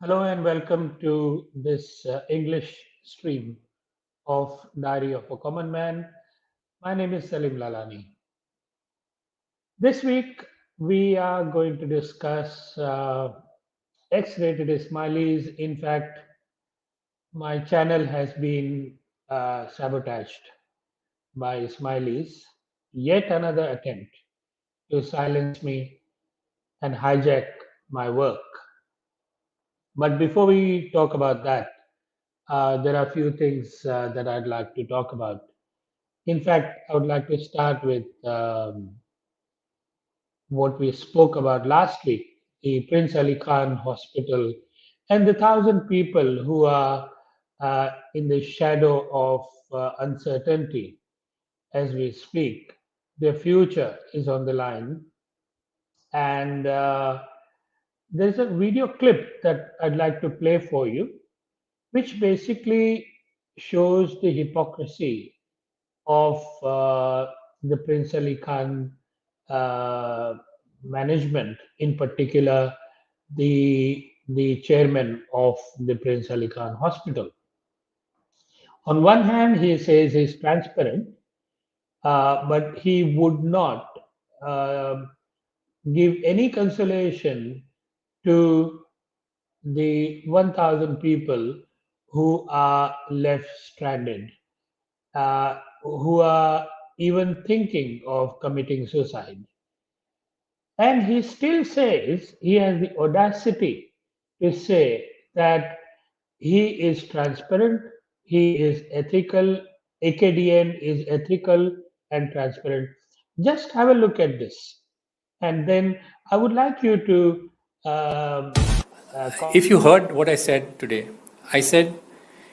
Hello and welcome to this English stream of Diary of a Common Man. My name is Salim Lalani. This week we are going to discuss X-rated ISMAILIES. In fact, my channel has been sabotaged by ISMAILIES. Yet another attempt to silence me and hijack my work. But before we talk about that, there are a few things that I'd like to talk about. In fact, I would like to start with what we spoke about last week, the Prince Ali Khan Hospital, and the 1,000 people who are in the shadow of uncertainty as we speak. Their future is on the line. And there's a video clip that I'd like to play for you, which basically shows the hypocrisy of the Prince Ali Khan management, in particular the chairman of the Prince Ali Khan Hospital. On one hand, he says he's transparent, but he would not give any consolation to the 1,000 people who are left stranded, who are even thinking of committing suicide. And he still says, he has the audacity to say that he is transparent, he is ethical, AKDN is ethical and transparent. Just have a look at this. And then I would like you to... if you heard what I said today, I said,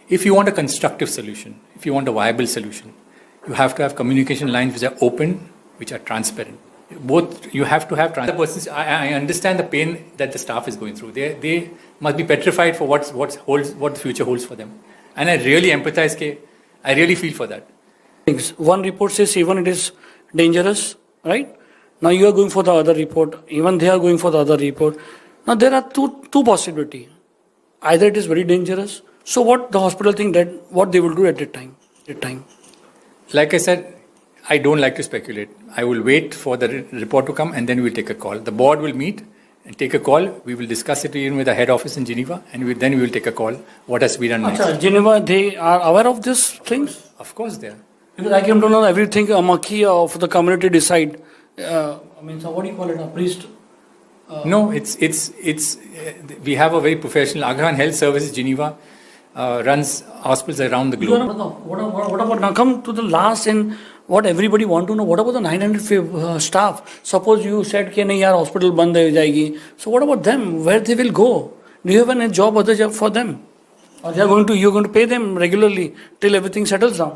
if you want a constructive solution, if you want a viable solution, you have to have communication lines which are open, which are transparent. Both, you have to have transparency. I understand the pain that the staff is going through. They must be petrified for what the future holds for them. And I really empathize, I really feel for that. One report says even it is dangerous, right? Now you are going for the other report, even they are going for the other report. Now there are two possibilities. Either it is very dangerous. So what the hospital think that what they will do at that time? Like I said, I don't like to speculate. I will wait for the report to come and then we'll take a call. The board will meet and take a call. We will discuss it even with the head office in Geneva and then we will take a call. What has to be done next? Geneva, they are aware of these things? Of course they are. Because I came to know everything a Maki of the community decide. So what do you call it, a priest? No, it's we have a very professional AgaKhan Health Services Geneva runs hospitals around the globe. What about now come to the last and what everybody want to know, what about the 900 staff? Suppose you said कि नहीं यार hospital बंद हो जाएगी. So what about them? Where they will go? Do you have any other job for them? Or you're going to pay them regularly till everything settles down?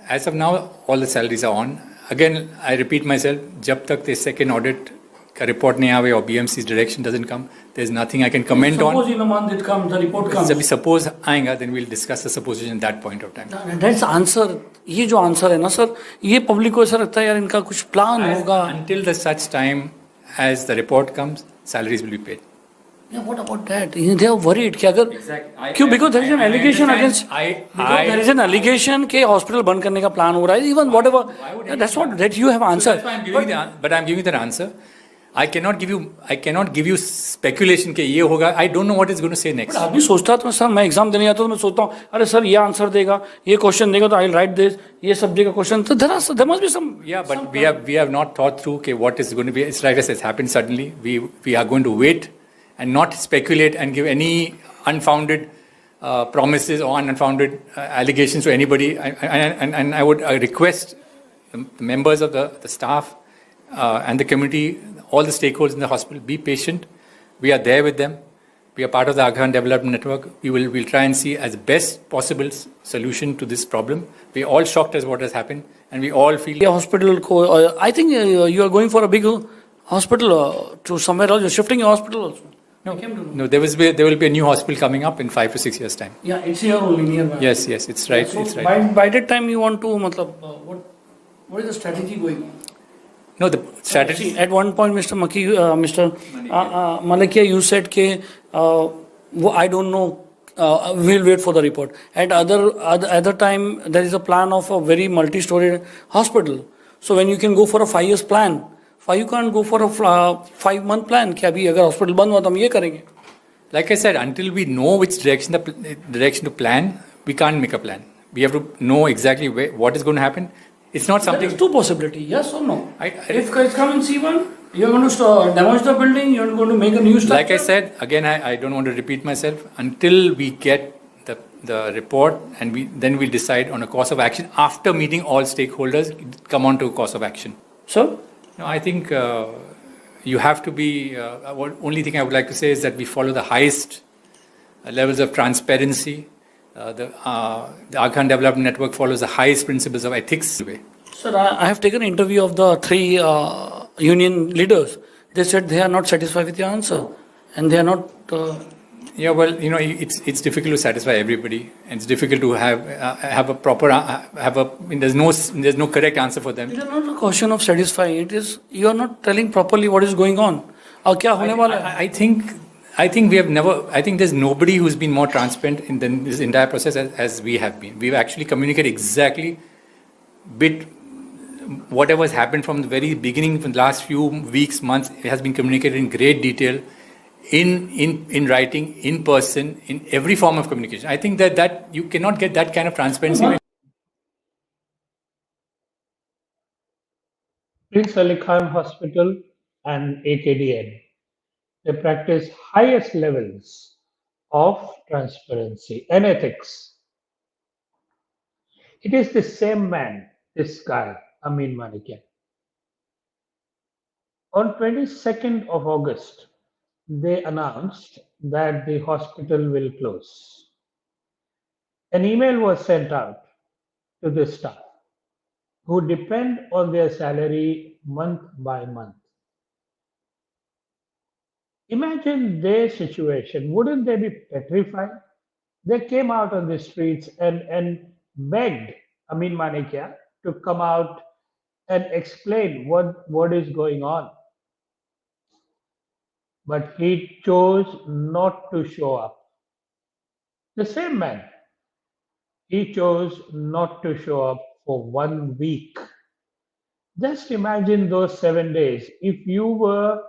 As of now, all the salaries are on. Again, I repeat myself, जब तक the second audit का report नहीं आवे or BMC's direction doesn't come, there's nothing I can comment on. Suppose in a month it comes, the report comes. जब suppose आएगा, then we'll discuss the supposition at that point of time. That's answer. ये जो answer है ना sir, ये public को ऐसा लगता है यार इनका कुछ plan होगा. Until the such time as the report comes, salaries will be paid. Yeah, what about that? They are worried कि अगर क्यों because there is an allegation against there is an allegation कि hospital बंद करने का plan हो रहा है. Even whatever, that's what that you have answered. But I'm giving that answer. I cannot give you speculation कि ये होगा. I don't know what it's going to say next. अभी सोचता तो सर मैं एग्जाम देने जाता तो मैं सोचता हूँ अरे सर ये आंसर देगा ये क्वेश्चन देगा तो I'll write this ये सब्जेक्ट का क्वेश्चन तो there must be some. Yeah, but we have not thought through कि what is going to be. It's like it's happened suddenly. We are going to wait and not speculate and give any unfounded promises or unfounded allegations to anybody. And I would request the members of the staff and the community, all the stakeholders in the hospital, be patient. We are there with them. We are part of the AgaKhan Development Network. We'll try and see as best possible solution to this problem. We're all shocked as what has happened, and we all feel. Yeah, hospital. I think you are going for a big hospital to somewhere else. You're shifting your hospital also. No, there will be a new hospital coming up in 5 to 6 years' time. Yeah, it's here only nearby. Yes, it's right. So it's right. By that time you want to, what is the strategy going on? No, the strategy. See, at one point, Mr. Malakia, you said that I don't know. We'll wait for the report. At other time, there is a plan of a very multi-story hospital. So when you can go for a 5 years plan, why you can't go for a 5 month plan? कि अभी अगर hospital बंद हुआ तो हम ये करेंगे. Like I said, until we know which direction direction to plan, we can't make a plan. We have to know exactly what is going to happen. It's not something. There's two possibilities, yes or no? If guys come in C1, you're going to demolish the building, you're going to make a new structure. Like I said, again, I don't want to repeat myself. Until we get the report, and then we'll decide on a course of action. After meeting all stakeholders, come on to a course of action. So? No, I think you have to be. Only thing I would like to say is that we follow the highest levels of transparency. The AgaKhan Development Network follows the highest principles of ethics. Sir, I have taken an interview of the 3 union leaders. They said they are not satisfied with your answer, and they are not. Yeah, well, it's difficult to satisfy everybody, and it's difficult to have a proper there's no correct answer for them. It is not a question of satisfying. It is you are not telling properly what is going on. क्या होने वाला है? I think we have never. I think there's nobody who's been more transparent in this entire process as we have been. We've actually communicated exactly whatever has happened from the very beginning, from the last few weeks, months. It has been communicated in great detail, in writing, in person, in every form of communication. I think that you cannot get that kind of transparency. Prince Ali Khan Hospital and AKDN. They practice highest levels of transparency and ethics. It is the same man, this guy, Amin Manikia. On 22nd of August, they announced that the hospital will close. An email was sent out to the staff who depend on their salary month by month. Imagine their situation. Wouldn't they be petrified? They came out on the streets and begged Amin Manikia to come out and explain what is going on. But he chose not to show up. The same man, he chose not to show up for 1 week. Just imagine those 7 days. If you were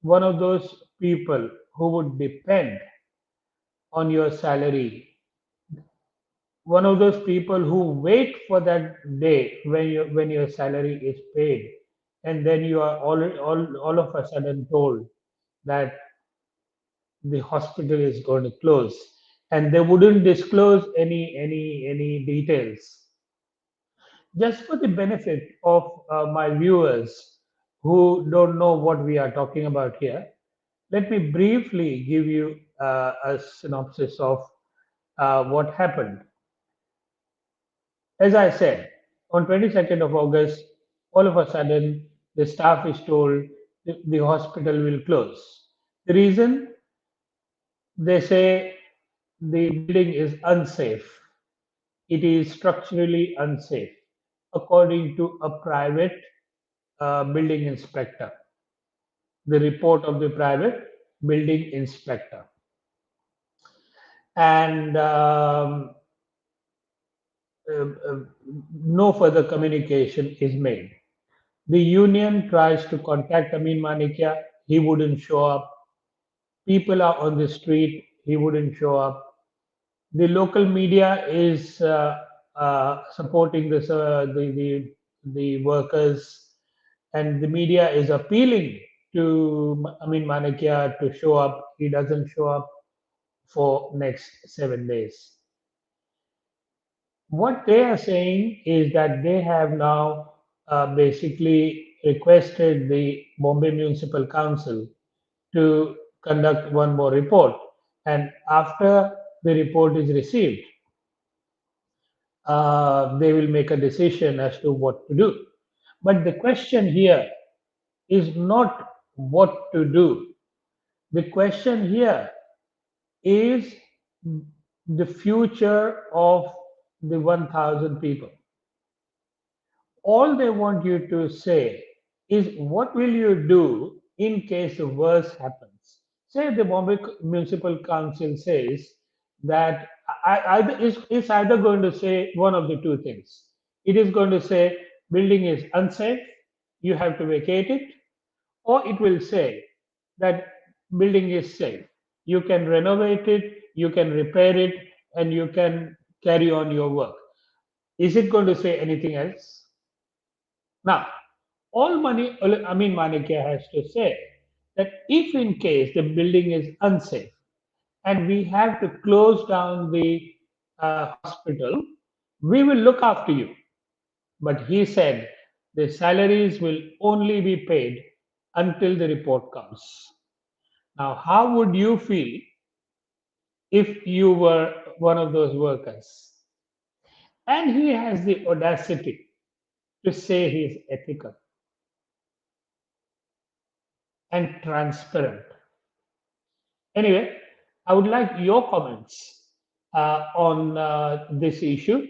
one of those people who would depend on your salary, one of those people who wait for that day when your salary is paid, and then you are all of a sudden told that the hospital is going to close, and they wouldn't disclose any details. Just for the benefit of my viewers who don't know what we are talking about here, let me briefly give you a synopsis of what happened. As I said, on 22nd of August, all of a sudden, the staff is told the hospital will close. The reason? They say the building is unsafe. It is structurally unsafe, according to a private building inspector. The report of the private building inspector. And no further communication is made. The union tries to contact Amin Manikia. He wouldn't show up. People are on the street. He wouldn't show up. The local media is supporting the workers, and the media is appealing to Amin Manikia to show up. He doesn't show up for next 7 days. What they are saying is that they have now basically requested the Bombay Municipal Council to conduct one more report, and after the report is received, they will make a decision as to what to do. But the question here is not what to do. The question here is the future of the 1,000 people. All they want you to say is what will you do in case the worst happens? Say the Bombay Municipal Council says that it's either going to say one of the two things. It is going to say building is unsafe, you have to vacate it, or it will say that building is safe. You can renovate it, you can repair it, and you can carry on your work. Is it going to say anything else? Now, all money, Amin Manikya has to say that if in case the building is unsafe and we have to close down the hospital, we will look after you. But he said the salaries will only be paid until the report comes. Now, how would you feel if you were one of those workers? And he has the audacity to say he is ethical and transparent. Anyway, I would like your comments on this issue.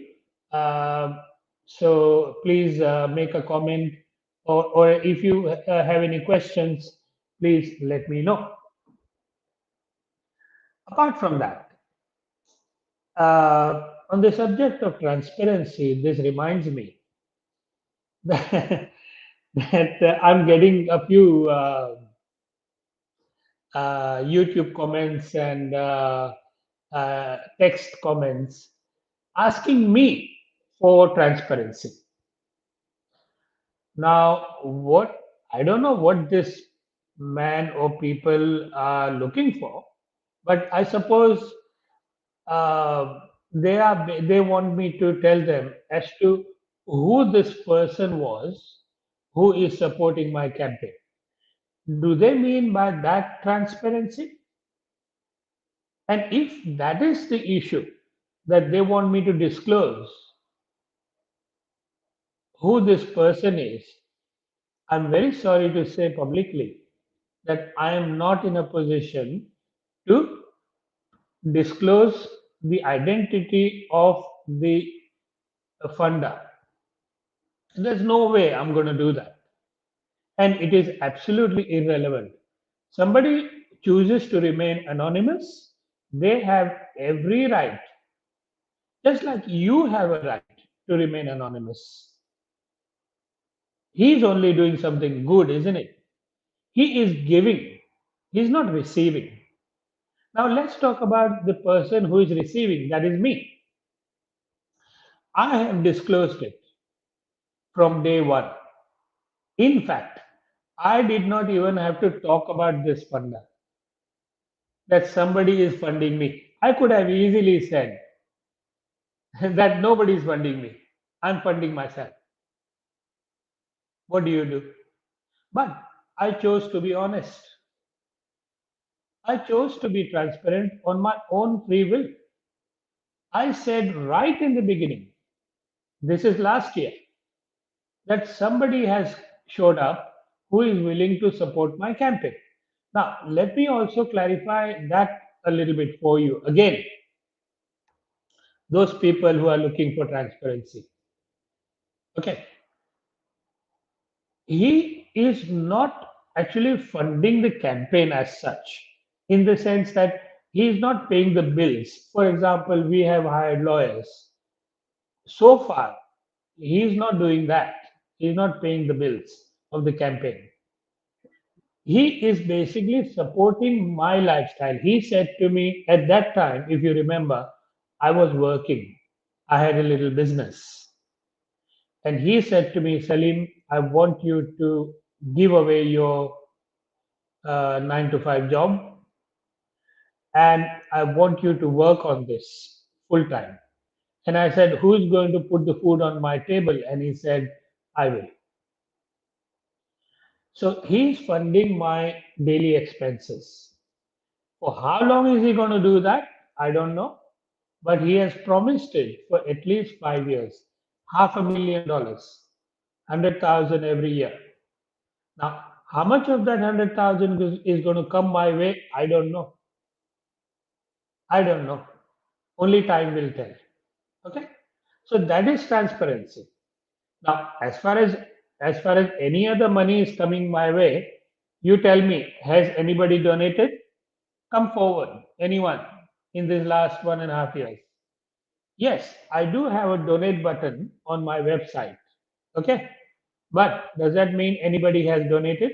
So please make a comment, or if you have any questions, please let me know. Apart from that, on the subject of transparency, this reminds me that, I'm getting a few YouTube comments and text comments asking me for transparency. Now, what I don't know what this man or people are looking for, but I suppose they want me to tell them as to who this person was who is supporting my campaign. Do they mean by that transparency? And if that is the issue that they want me to disclose who this person is, I'm very sorry to say publicly that I am not in a position to disclose the identity of the funder. There's no way I'm going to do that. And it is absolutely irrelevant. Somebody chooses to remain anonymous, they have every right, just like you have a right to remain anonymous. He's only doing something good, isn't it? He is giving, he's not receiving. Now let's talk about the person who is receiving, that is me. I have disclosed it from day one. In fact, I did not even have to talk about this funder, that somebody is funding me. I could have easily said that nobody is funding me. I'm funding myself. What do you do? But I chose to be honest. I chose to be transparent on my own free will. I said right in the beginning, this is last year, that somebody has showed up who is willing to support my campaign. Now, let me also clarify that a little bit for you. Again, those people who are looking for transparency. Okay. He is not actually funding the campaign as such, in the sense that he is not paying the bills. For example, we have hired lawyers. So far, he is not doing that. He is not paying the bills of the campaign. He is basically supporting my lifestyle. He said to me at that time, if you remember, I was working, I had a little business. And he said to me, Salim, I want you to give away your 9 to 5 job, and I want you to work on this full time. And I said, who is going to put the food on my table? And he said, I will. So he's funding my daily expenses. For how long is he going to do that? I don't know. But he has promised it for at least 5 years. $500,000, 100,000 every year. Now, how much of that 100,000 is going to come my way? I don't know. I don't know. Only time will tell. Okay. So that is transparency. Now, as far as as far as any other money is coming my way, you tell me, has anybody donated? Come forward, anyone in these last 1.5 years. Yes, I do have a donate button on my website. Okay. But does that mean anybody has donated?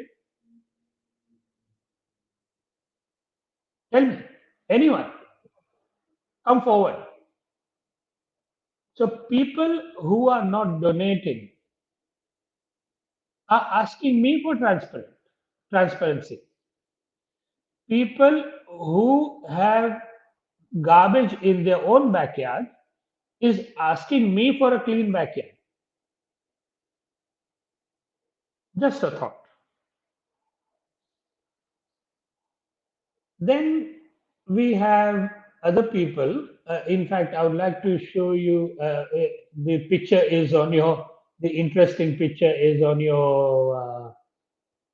Tell me, anyone, come forward. So people who are not donating are asking me for transparency. People who have garbage in their own backyard is asking me for a clean backyard. Just a thought. Then we have other people. In fact, I would like to show you the picture is on your, the interesting picture is on your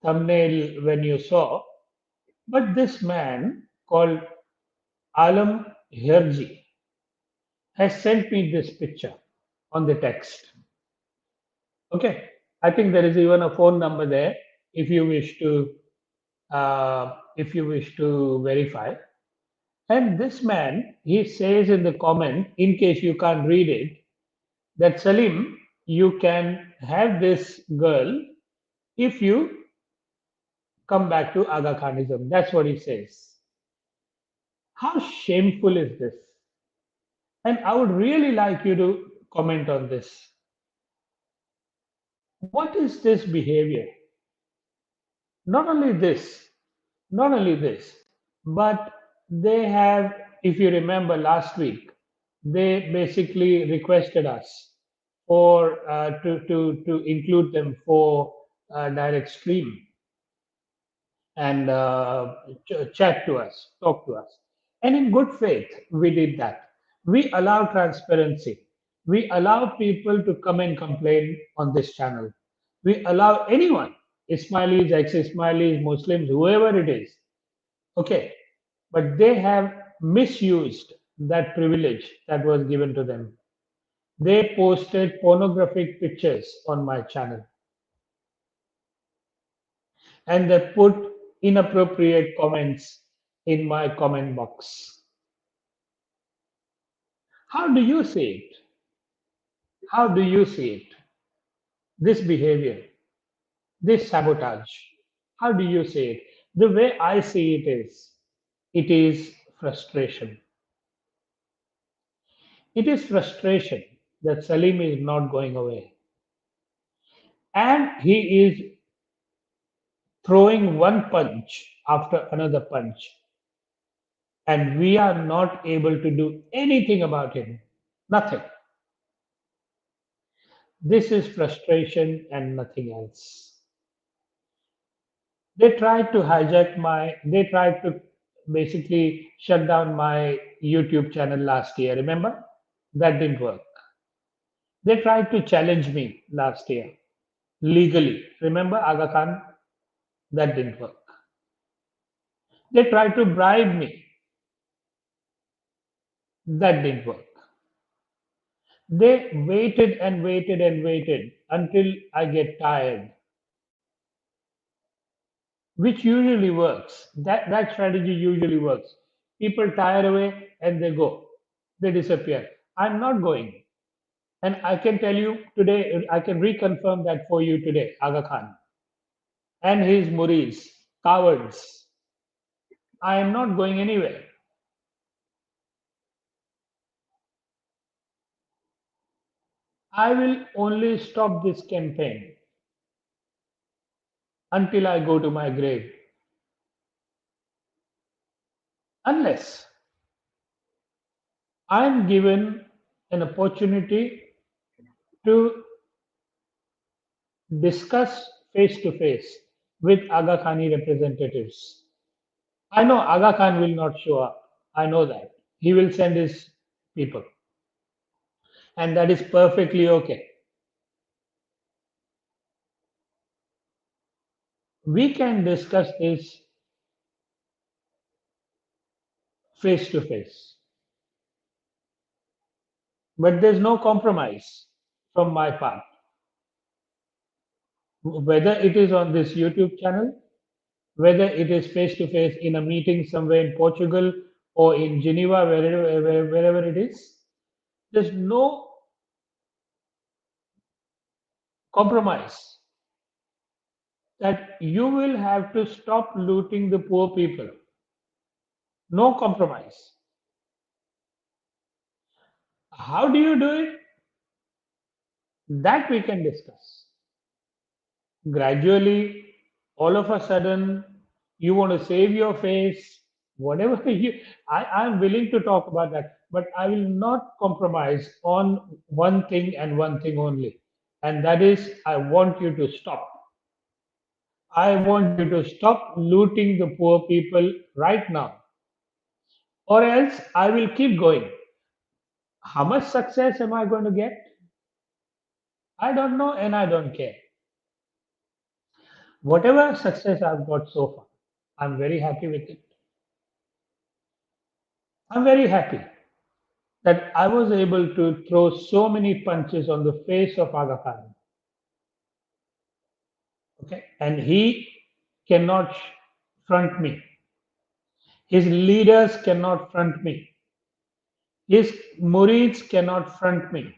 thumbnail when you saw. But this man called Alam Herji has sent me this picture on the text. Okay, I think there is even a phone number there if you wish to verify. And this man, he says in the comment, in case you can't read it, that Salim, you can have this girl if you come back to Aga Khanism. That's what he says. How shameful is this? And I would really like you to comment on this. What is this behavior? Not only this, not only this, but they have, if you remember last week, they basically requested us for to include them for direct stream and chat to us, talk to us. And in good faith, we did that. We allow transparency. We allow people to come and complain on this channel. We allow anyone, Ismailis, ex-Ismailis, Muslims, whoever it is, okay, but they have misused that privilege that was given to them. They posted pornographic pictures on my channel and they put inappropriate comments in my comment box. How do you see it? How do you see it? This behavior, this sabotage, how do you see it? The way I see it is frustration. It is frustration that Salim is not going away. And he is throwing one punch after another punch. And we are not able to do anything about him. Nothing. This is frustration and nothing else. They tried to they tried to basically shut down my YouTube channel last year, remember? That didn't work. They tried to challenge me last year legally. Remember AgaKhan? That didn't work. They tried to bribe me. That didn't work. They waited and waited and waited until I get tired, which usually works. That strategy usually works. People tire away and they go. They disappear. I'm not going. And I can tell you today, I can reconfirm that for you today, AgaKhan and his murids, cowards. I am not going anywhere. I will only stop this campaign until I go to my grave. Unless I am given an opportunity to discuss face to face with Aga Khani representatives. I know Aga Khan will not show up. I know that. He will send his people. And that is perfectly okay. We can discuss this face to face. But there's no compromise from my part. whether it is on this YouTube channel, whether it is face to face in a meeting somewhere in Portugal or in Geneva, wherever it is. There's no compromise that you will have to stop looting the poor people. No compromise. How do you do it? That we can discuss. Gradually, all of a sudden, you want to save your face, whatever I'm willing to talk about that, but I will not compromise on one thing and one thing only. And that is, I want you to stop. I want you to stop looting the poor people right now, or else I will keep going. How much success am I going to get? I don't know, and I don't care. Whatever success I've got so far, I'm very happy with it. I'm very happy that I was able to throw so many punches on the face of AgaKhan. Okay, and he cannot front me. His leaders cannot front me. His murids cannot front me.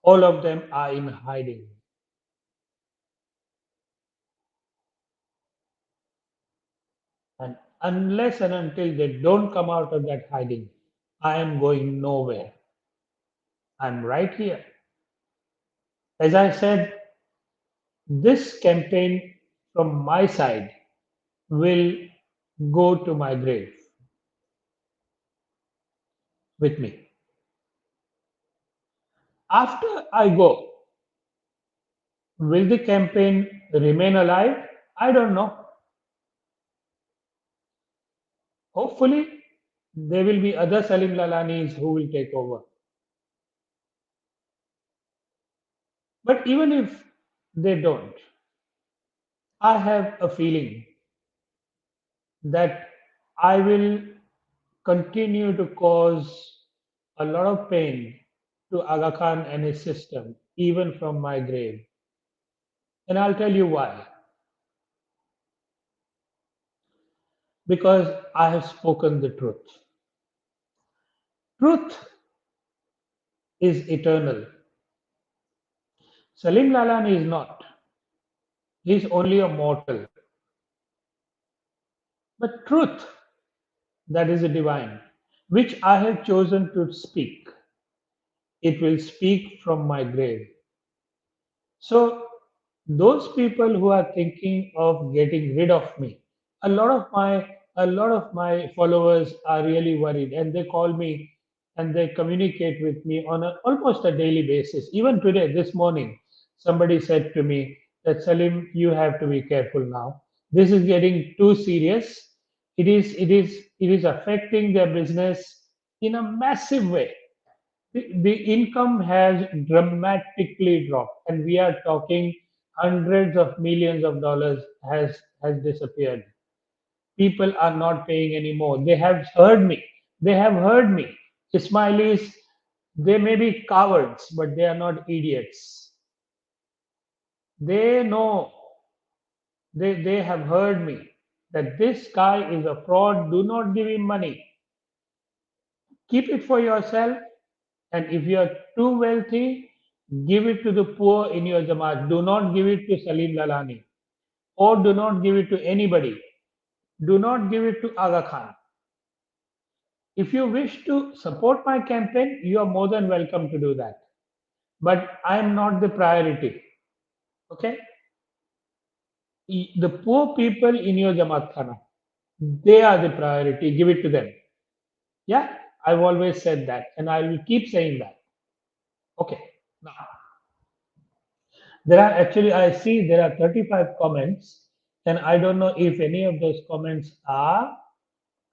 All of them are in hiding. And unless and until they don't come out of that hiding, I am going nowhere. I'm right here. As I said, this campaign from my side will go to my grave with me. After I go, will the campaign remain alive? I don't know. Hopefully, there will be other Salim Lalanis who will take over. But even if they don't, I have a feeling that I will continue to cause a lot of pain to Aga Khan and his system, even from my grave. And I'll tell you why. Because I have spoken the truth. Truth is eternal. Salim Lalani is not. He is only a mortal. But truth, that is a divine, which I have chosen to speak, it will speak from my grave. So, those people who are thinking of getting rid of me, a lot of my followers are really worried, and they call me and they communicate with me on almost a daily basis. Even today, this morning, somebody said to me that Salim, you have to be careful now. This is getting too serious. It is affecting their business in a massive way. The income has dramatically dropped, and we are talking hundreds of millions of dollars has disappeared. People are not paying anymore. They have heard me. They have heard me. Ismailis, they may be cowards, but they are not idiots. They know. They have heard me that this guy is a fraud. Do not give him money. Keep it for yourself. And if you are too wealthy, give it to the poor in your Jamaat. Do not give it to Salim Lalani. Or do not give it to anybody. Do not give it to Aga Khan. If you wish to support my campaign, you are more than welcome to do that. But I am not the priority. Okay? The poor people in your Jamaat Khana, they are the priority. Give it to them. Yeah? I've always said that. And I will keep saying that. Okay. Now, there are actually, I see there are 35 comments, and I don't know if any of those comments are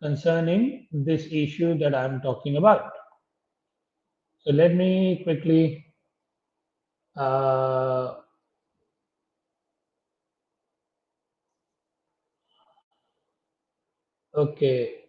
concerning this issue that I'm talking about. So let me quickly uh, okay.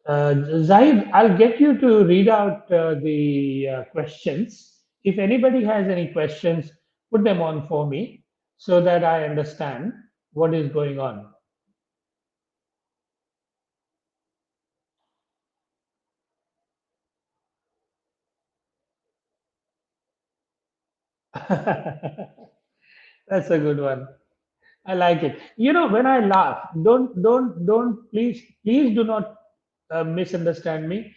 Zahid, I'll get you to read out the questions. If anybody has any questions, put them on for me so that I understand what is going on. That's a good one. I like it. You know, when I laugh, don't please do not misunderstand me.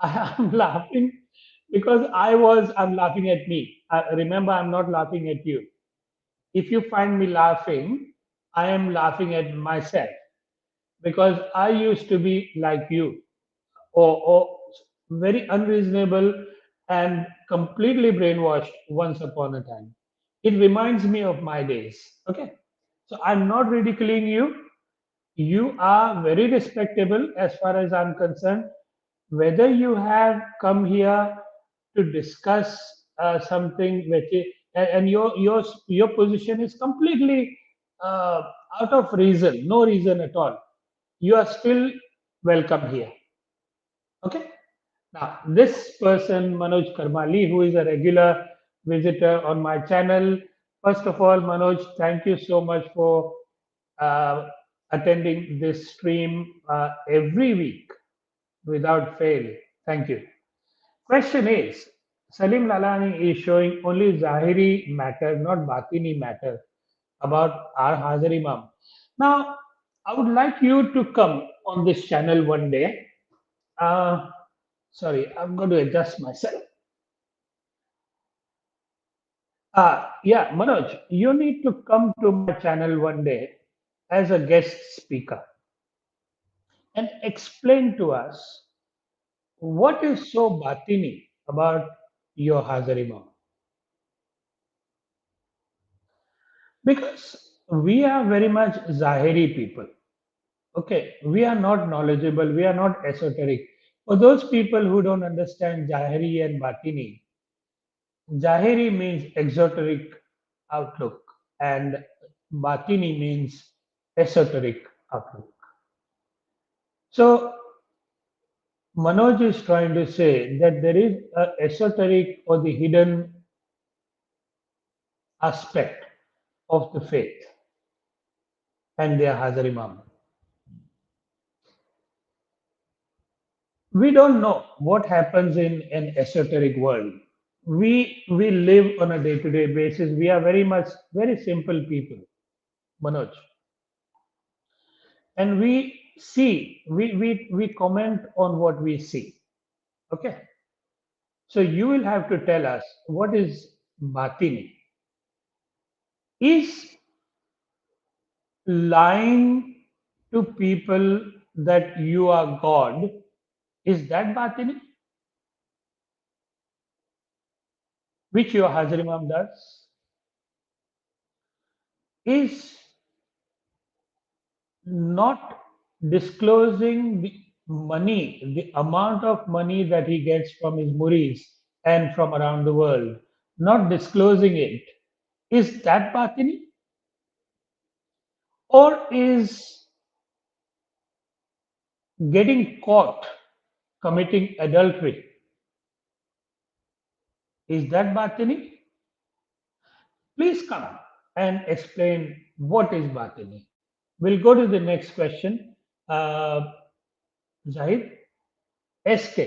I'm laughing because I'm laughing at me. Remember, I'm not laughing at you. If you find me laughing, I am laughing at myself because I used to be like you, or very unreasonable and completely brainwashed once upon a time. It reminds me of my days. Okay. So I'm not ridiculing you. You are very respectable as far as I'm concerned. Whether you have come here to discuss something which is, and your position is completely uh, out of reason, no reason at all. You are still welcome here. Okay. Now, this person, Manoj Karmali, who is a regular visitor on my channel, first of all, Manoj, thank you so much for uh, attending this stream every week without fail. Thank you. Question is, Salim Lalani is showing only Zahiri matter, not Batini matter about our Hazar Imam. Now, I would like you to come on this channel one day. Uh, Sorry, I'm going to adjust myself. Yeah, Manoj, you need to come to my channel one day as a guest speaker and explain to us what is so batini about your Hazar Imam. Because we are very much Zahiri people. Okay, we are not knowledgeable, we are not esoteric. For those people who don't understand Zahiri and Batini, Zahiri means exoteric outlook, and Batini means esoteric outlook. So Manoj is trying to say that there is a esoteric or the hidden aspect of the faith and their Hazar Imam. We don't know what happens in an esoteric world. We live on a day-to-day basis. We are very much very simple people, Manoj, and we comment on what we see. Okay, so you will have to tell us what is batini. Is lying to people that you are God, is that batini, which your Hazar Imam does? Is not disclosing the money, the amount of money that he gets from his muris and from around the world, not disclosing it, is that batini? Or is getting caught committing adultery, is that batini? Please come and explain what is batini. We'll go to the next question. Zahid, SK.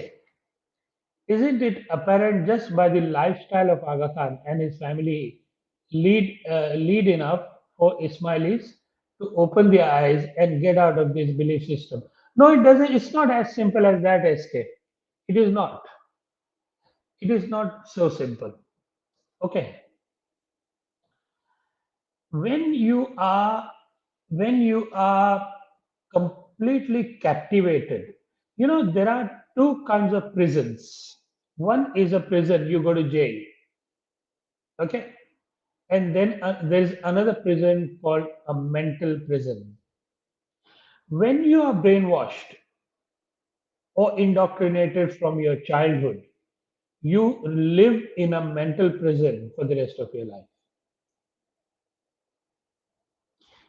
Isn't it apparent just by the lifestyle of AgaKhan and his family lead enough for Ismailis to open their eyes and get out of this belief system? No, it doesn't. It's not as simple as that, SK. It is not. It is not so simple. Okay. When you are when you are completely captivated, there are two kinds of prisons. One is a prison, you go to jail. Okay. And then there is another prison called a mental prison. When you are brainwashed or indoctrinated from your childhood, you live in a mental prison for the rest of your life.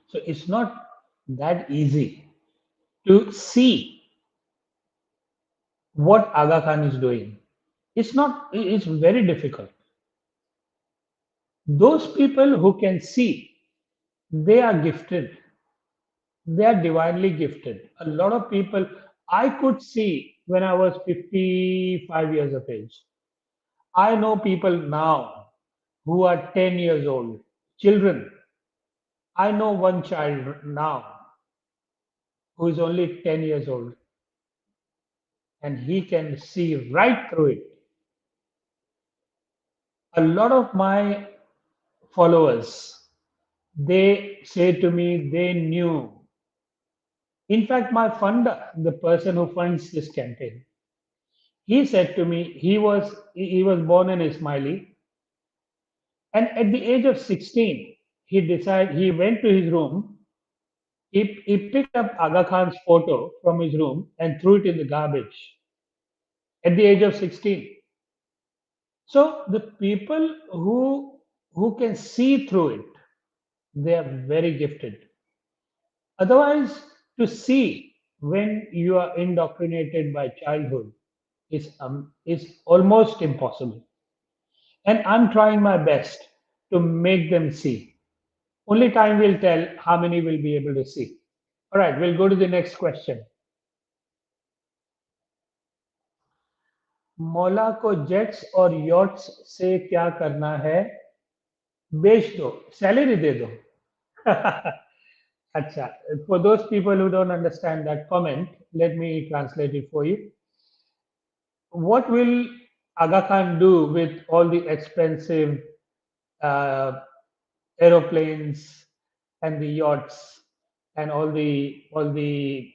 So it's not that easy to see what Aga Khan is doing. It's not, it's very difficult. Those people who can see, they are gifted. They are divinely gifted. A lot of people, I could see when I was 55 years of age. I know people now who are 10 years old, children. I know one child now who is only 10 years old, and he can see right through it. A lot of my followers, they say to me they knew. In fact, my funder, the person who funds this campaign, he said to me he was born in Ismaili, and at the age of 16, he went to his room. He picked up Aga Khan's photo from his room and threw it in the garbage at the age of 16. So the people who can see through it, they are very gifted. Otherwise, to see when you are indoctrinated by childhood is almost impossible. And I'm trying my best to make them see. Only time will tell how many will be able to see. All right, we'll go to the next question. मौला को jets और yachts से क्या करना है? बेच दो, salary दे दो. Acha. For those people who don't understand that comment, let me translate it for you. What will Aga Khan do with all the expensive uh, aeroplanes and the yachts and all the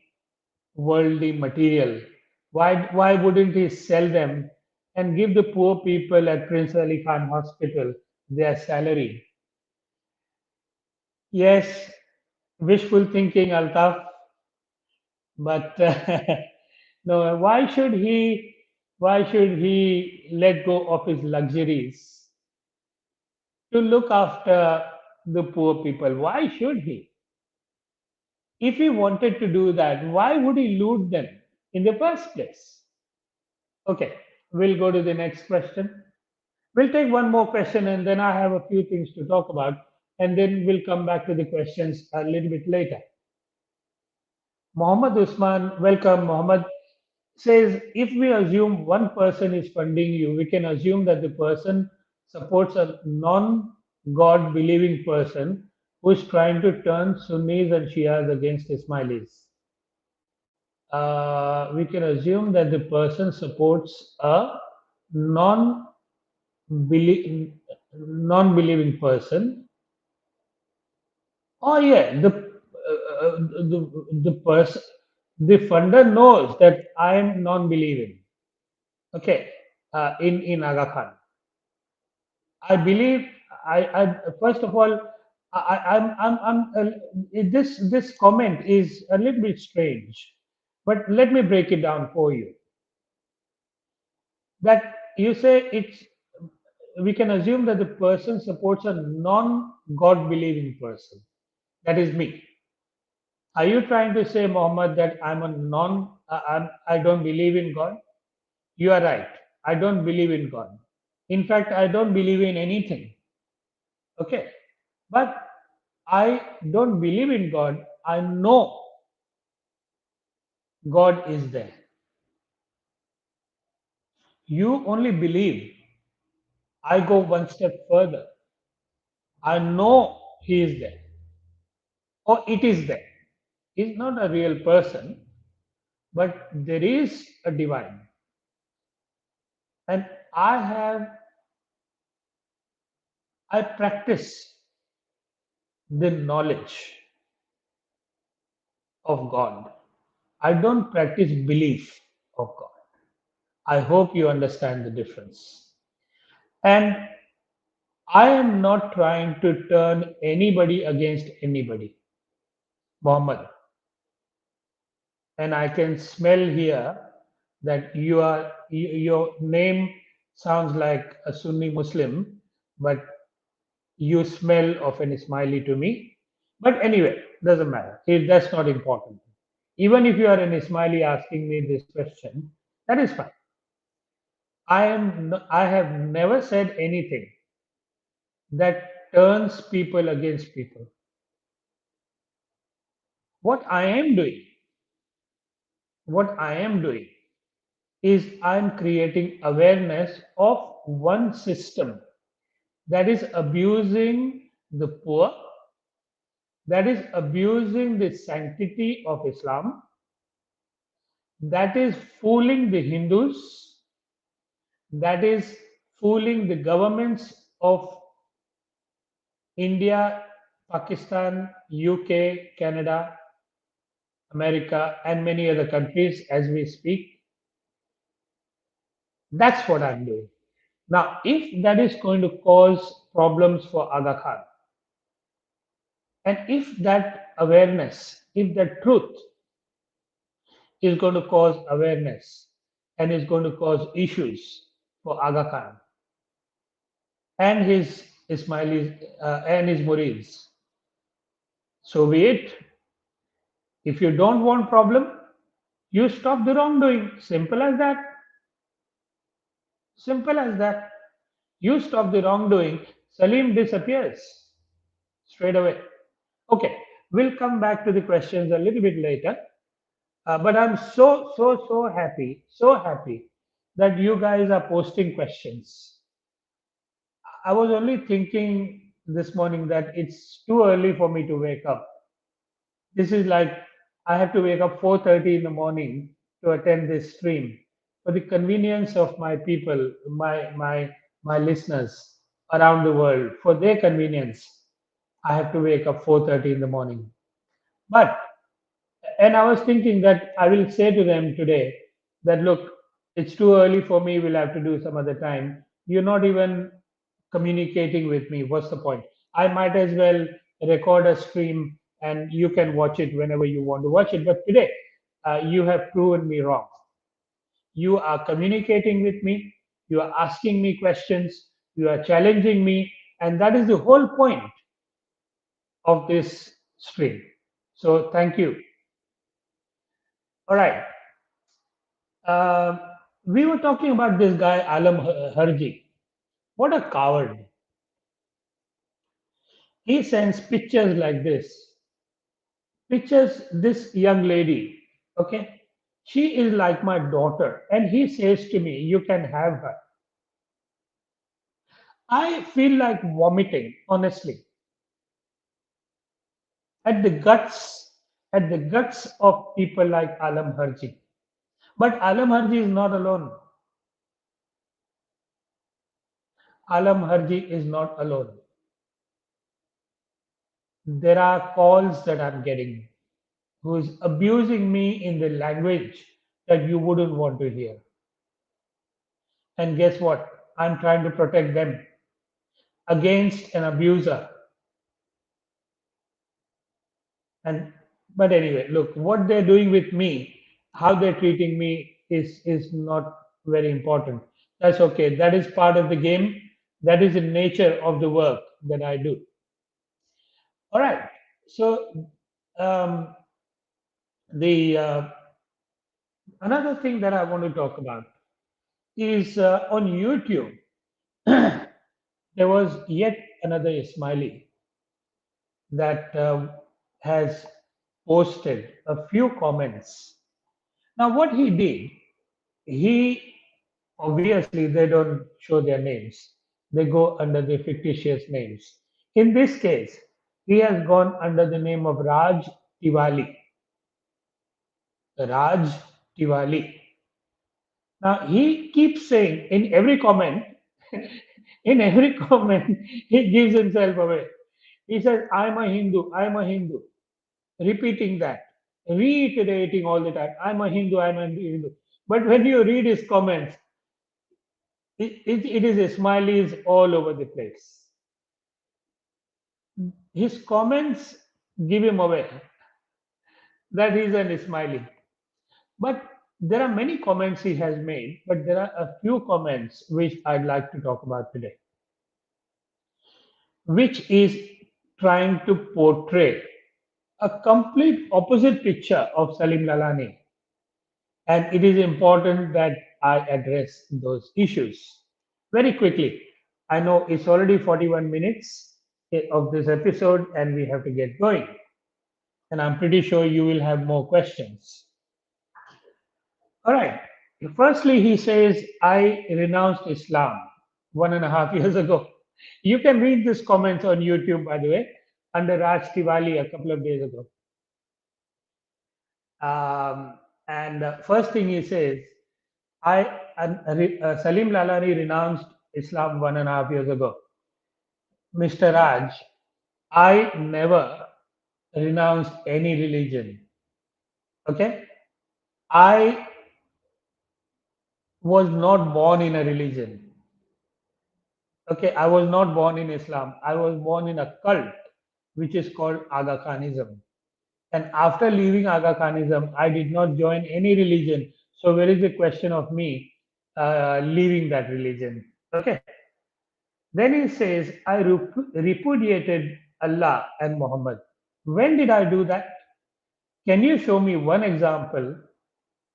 worldly material? Why wouldn't he sell them and give the poor people at Prince Ali Khan Hospital their salary? Yes, wishful thinking, Altaf. But no, why should he let go of his luxuries to look after the poor people? Why should he? If he wanted to do that, why would he loot them in the first place? Okay, we'll go to the next question. We'll take one more question and then I have a few things to talk about, and then we'll come back to the questions a little bit later. Mohammed Usman, welcome, Mohammed, says if we assume one person is funding you, we can assume that the person supports a non God believing person who is trying to turn Sunnis and Shias against Ismailis. We can assume that the person supports a non non-believing person. Oh yeah, the person, the funder knows that I am non-believing. Okay, in Aga Khan, I believe. I first of all, this comment is a little bit strange, but let me break it down for you. That you say it's, we can assume that the person supports a non-God believing person. That is me. Are you trying to say, Mohammed, that I don't believe in God? You are right. I don't believe in God. In fact, I don't believe in anything. Okay. But I don't believe in God. I know God is there. You only believe. I go one step further. I know He is there. Or it is there. He's not a real person, but there is a divine. And I practice the knowledge of God. I don't practice belief of God. I hope you understand the difference. And I am not trying to turn anybody against anybody, Muhammad. And I can smell here that your name sounds like a Sunni Muslim, but you smell of an Ismaili to me. But anyway, doesn't matter. That's not important. Even if you are an Ismaili asking me this question, That is fine. I have never said anything that turns people against people. What I am doing, what I am doing is I'm creating awareness of one system that is abusing the poor, that is abusing the sanctity of Islam, that is fooling the Hindus, that is fooling the governments of India, Pakistan, UK, Canada, America, and many other countries as we speak. That's what I'm doing. Now, if that is going to cause problems for AgaKhan, and if that awareness, if that truth is going to cause awareness and is going to cause issues for AgaKhan and his Ismailis and his Murids, so be it. If you don't want problem, you stop the wrongdoing. Simple as that. Simple as that. You stop the wrongdoing, Salim disappears straight away. Okay, we'll come back to the questions a little bit later. But I'm so happy that you guys are posting questions. I was only thinking this morning that it's too early for me to wake up. This is like I have to wake up 4:30 in the morning to attend this stream. For the convenience of my people, my listeners around the world, for their convenience, I have to wake up 4:30 in the morning. But and I was thinking that I will say to them today that look, it's too early for me, we'll have to do some other time. You're not even communicating with me. What's the point? I might as well record a stream and you can watch it whenever you want to watch it. But today, you have proven me wrong. You are communicating with me, you are asking me questions, you are challenging me, and that is the whole point of this stream. So, thank you. All right. Uh, we were talking about this guy, Alam Harji. What a coward. He sends pictures like this. Pictures this young lady, okay? She is like my daughter. And he says to me, you can have her. I feel like vomiting, honestly, at the guts, at the guts of people like Alam Harji. But Alam Harji is not alone. Alam Harji is not alone. There are calls that I'm getting who is abusing me in the language that you wouldn't want to hear. And guess what? I'm trying to protect them against an abuser. And but anyway, look, what they're doing with me, how they're treating me is not very important. That's okay. That is part of the game. That is the nature of the work that I do. All right. So um, the another thing that I want to talk about is on YouTube. There was yet another Ismaili that has posted a few comments. Now, what he did, he obviously they don't show their names, they go under the fictitious names. In this case, he has gone under the name of Raj Tiwali. Raj Tiwali. Now, he keeps saying in every comment, in every comment, he gives himself away. He says, I'm a Hindu, I'm a Hindu. Repeating that, reiterating all the time, I'm a Hindu, I'm a Hindu. But when you read his comments, it is Ismailis all over the place. His comments give him away that he's an Ismaili. But there are many comments he has made, but there are a few comments which I'd like to talk about today, which is trying to portray a complete opposite picture of Salim Lalani. And it is important that I address those issues very quickly. I know it's already 41 minutes of this episode and we have to get going. And I'm pretty sure you will have more questions. All right. Firstly, he says, I renounced Islam 1.5 years ago. You can read this comment on YouTube, by the way, under Raj Tiwali a couple of days ago. And first thing he says, Salim Lalani renounced Islam 1.5 years ago. Mr. Raj, I never renounced any religion. Okay? I was not born in a religion. Okay, I was not born in Islam. I was born in a cult which is called AgaKhanism. And after leaving AgaKhanism, I did not join any religion. So where is the question of me leaving that religion? Okay. Then he says, I repudiated Allah and Muhammad. When did I do that? Can you show me one example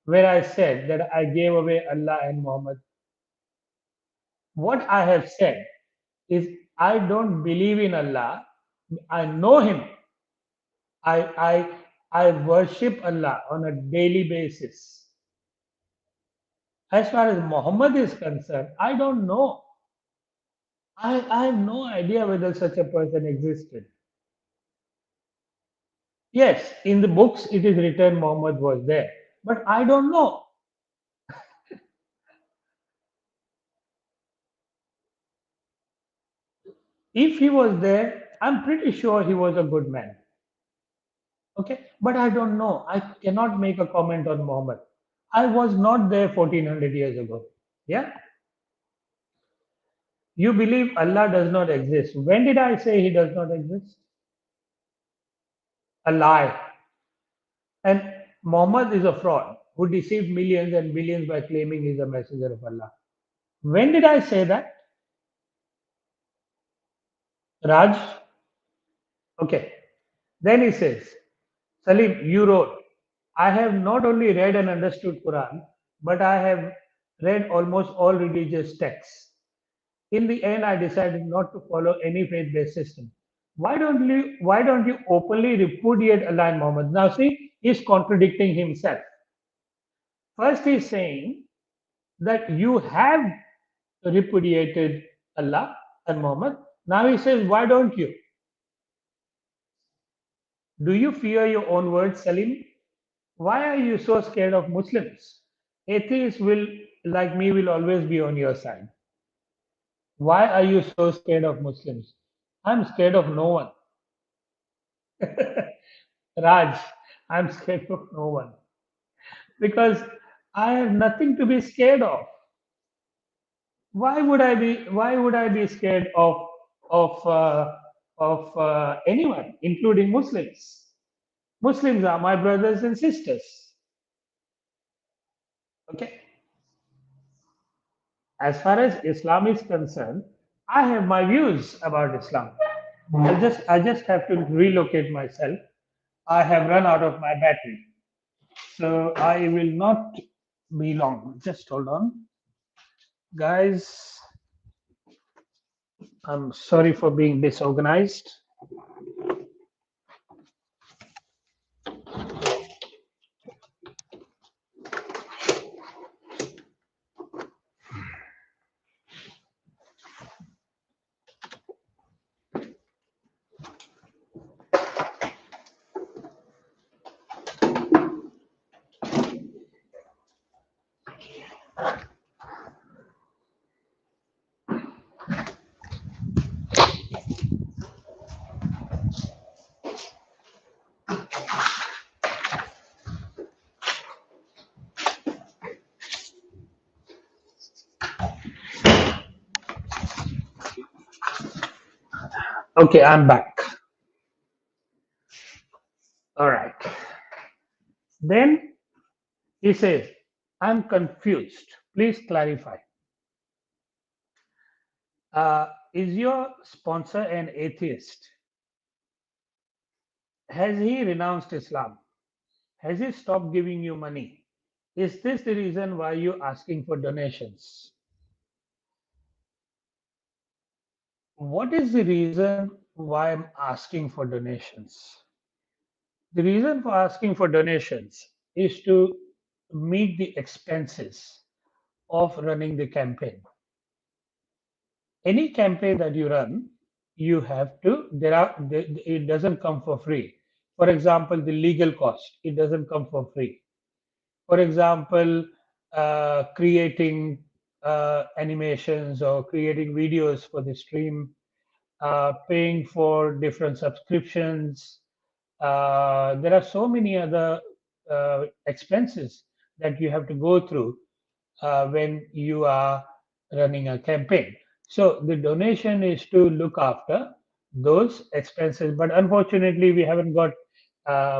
where I said that I gave away Allah and Muhammad? What I have said is I don't believe in Allah. I know Him. I worship Allah on a daily basis. As far as Muhammad is concerned, I don't know. I have no idea whether such a person existed. Yes, in the books it is written Muhammad was there, but I don't know. If he was there, I'm pretty sure he was a good man. Okay, but I don't know. I cannot make a comment on Muhammad. I was not there 1400 years ago. Yeah, you believe Allah does not exist. When did I say he does not exist? A lie. And Muhammad is a fraud who deceived millions and billions by claiming he's a messenger of Allah. When did I say that? Raj? Okay. Then he says, Salim, you wrote, I have not only read and understood Quran, but I have read almost all religious texts. In the end, I decided not to follow any faith-based system. Why don't you openly repudiate Allah and Muhammad? Now see, he's contradicting himself. First he's saying that you have repudiated Allah and Muhammad. Now he says, why don't you? Do you fear your own words, Salim? Why are you so scared of Muslims? Atheists will, like me, will always be on your side. Why are you so scared of Muslims? I'm scared of no one. Raj, I'm scared of no one because I have nothing to be scared of. Why would I be scared of anyone, including Muslims? Muslims are my brothers and sisters. Okay. As far as Islam is concerned, I have my views about Islam. I just have to relocate myself. I have run out of my battery, so I will not be long. Just hold on, guys. I'm sorry for being disorganized. Okay, I'm back. All right. Then he says, I'm confused. Please clarify. Is your sponsor an atheist? Has he renounced Islam? Has he stopped giving you money? Is this the reason why you're asking for donations? What is the reason why I'm asking for donations? The reason for asking for donations is to meet the expenses of running the campaign. Any campaign that you run, you have to, it doesn't come for free. For example, the legal cost, it doesn't come for free. For example, creating animations or creating videos for the stream, paying for different subscriptions. There are so many other expenses that you have to go through when you are running a campaign. So the donation is to look after those expenses, but unfortunately, we haven't got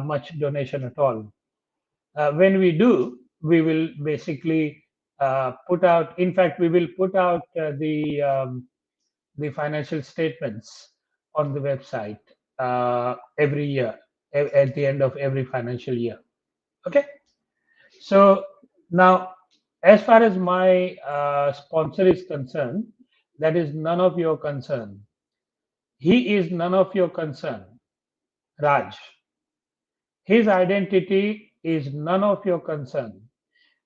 much donation at all. When we do, we will basically put out. In fact, we will put out the financial statements on the website every year at the end of every financial year. Okay. So now, as far as my sponsor is concerned, that is none of your concern. He is none of your concern, Raj. His identity is none of your concern.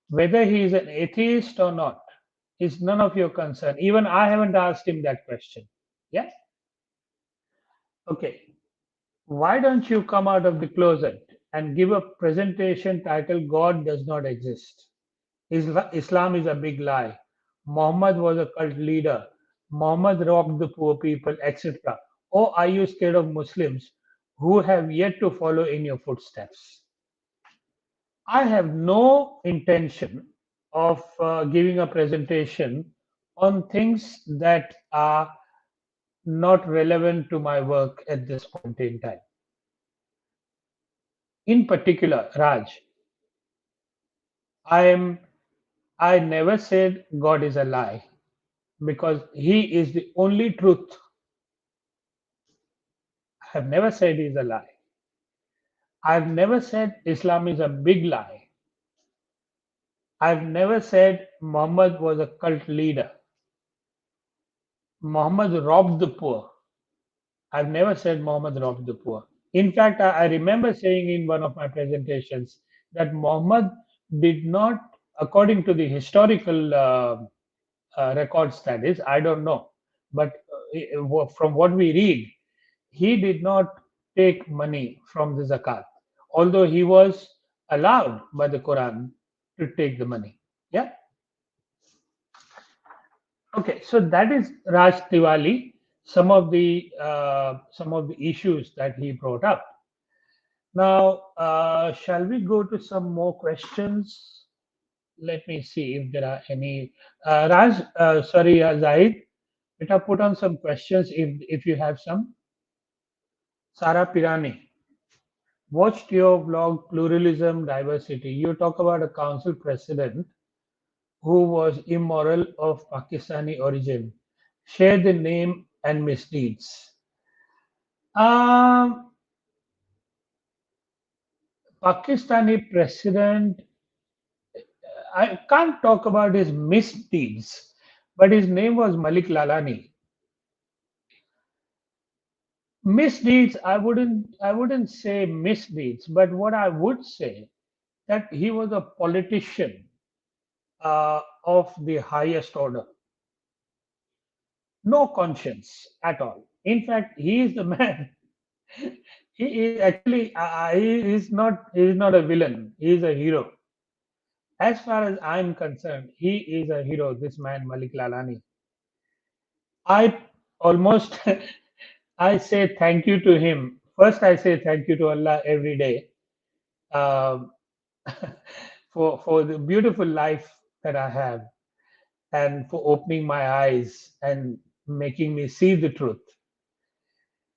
Whether he is an atheist or not is none of your concern. Even I haven't asked him that question. Yeah? Okay. Why don't you come out of the closet and give a presentation titled God Does Not Exist? Islam is a big lie. Muhammad was a cult leader. Muhammad robbed the poor people, etc. Or are you scared of Muslims who have yet to follow in your footsteps? I have no intention of giving a presentation on things that are not relevant to my work at this point in time. In particular, Raj, I never said God is a lie because He is the only truth. I have never said He is a lie. I've never said Islam is a big lie. I've never said Muhammad was a cult leader. Muhammad robbed the poor. I've never said Muhammad robbed the poor. In fact, I remember saying in one of my presentations that Muhammad did not, according to the historical records, that is, I don't know, but from what we read, he did not take money from the zakat, although he was allowed by the Quran to take the money. Yeah. Okay, so that is Raj Tiwali. Some of the issues that he brought up. Now, shall we go to some more questions? Let me see if there are any. Zahid, let us put on some questions if you have some. Sara Pirani, watched your vlog Pluralism Diversity. You talk about a council president who was immoral of Pakistani origin. Share the name and misdeeds. Um, Pakistani president, I can't talk about his misdeeds, but his name was Malik Lalani. Misdeeds, I wouldn't say misdeeds, but what I would say that he was a politician of the highest order, no conscience at all. In fact, he is the man. He is actually he is not a villain. He is a hero. As far as I'm concerned, he is a hero. This man Malik Lalani. I almost I say thank you to him. First, I say thank you to Allah every day um, for the beautiful life that I have and for opening my eyes and making me see the truth.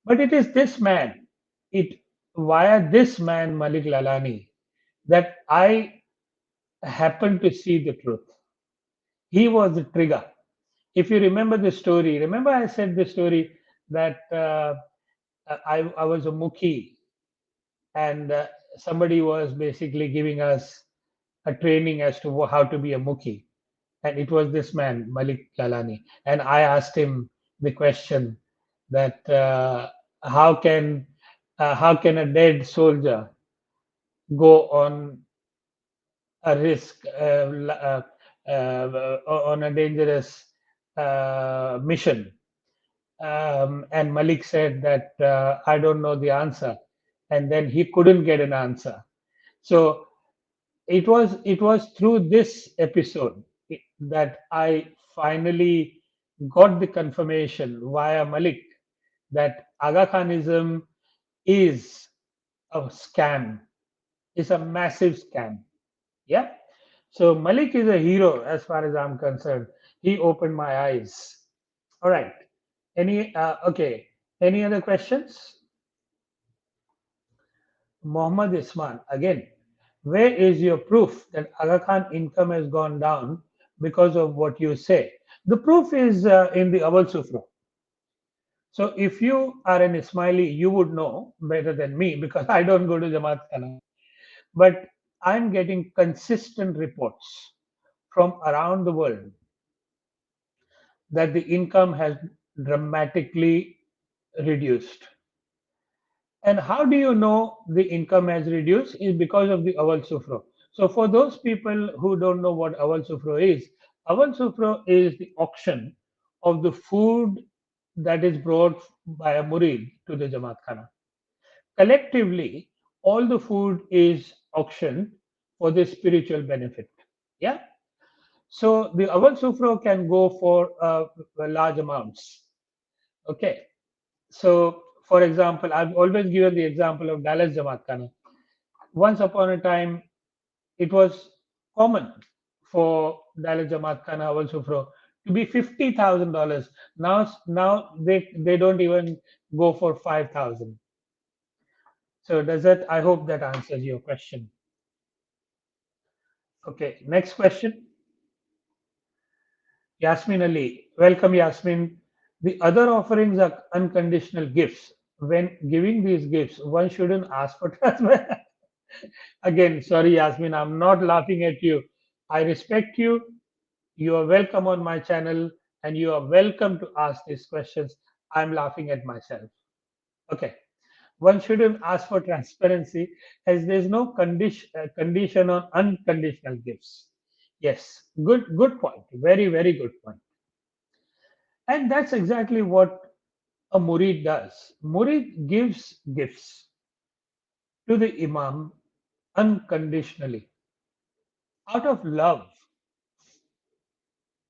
But it is this man, it via this man Malik Lalani, that I happened to see the truth. He was the trigger. If you remember the story, remember I said the story that I was a Mukhi and somebody was basically giving us a training as to how to be a Mukhi. And it was this man, Malik Lalani. And I asked him the question that how can a dead soldier go on a risk on a dangerous mission? And Malik said that I don't know the answer, and then he couldn't get an answer. So it was through this episode that I finally got the confirmation via Malik that Aga Khanism is a scam, is a massive scam. Yeah. So Malik is a hero as far as I'm concerned. He opened my eyes. All right. Okay. Any other questions? Mohammed Isman again. Where is your proof that Aga Khan income has gone down because of what you say? The proof is in the Awal Sufra. So if you are an Ismaili, you would know better than me because I don't go to Jamaat Khana. But I'm getting consistent reports from around the world that the income has dramatically reduced. And how do you know the income has reduced? Is because of the Awal Sufro. So for those people who don't know what Awal Sufro is, Awal Sufro is the auction of the food that is brought by a murid to the Jamaat Khana. Collectively, all the food is auctioned for the spiritual benefit. Yeah. So the Awal Sufro can go for large amounts. Okay. So, for example, I've always given the example of Dallas Jamaat Khana. Once upon a time, it was common for Dallas Jamaat Khana Awal Sufro to be $50,000. Now they don't even go for 5,000. So does that? I hope that answers your question. Okay, next question. Yasmin Ali, welcome Yasmin. The other offerings are unconditional gifts. When giving these gifts, one shouldn't ask for transfer. Again, sorry, Yasmin, I'm not laughing at you. I respect you. You are welcome on my channel and you are welcome to ask these questions. I'm laughing at myself. Okay. One shouldn't ask for transparency as there's no condition on unconditional gifts. Yes, good point. Very, very good point. And that's exactly what a murid does. Murid gives gifts to the Imam unconditionally. Out of love,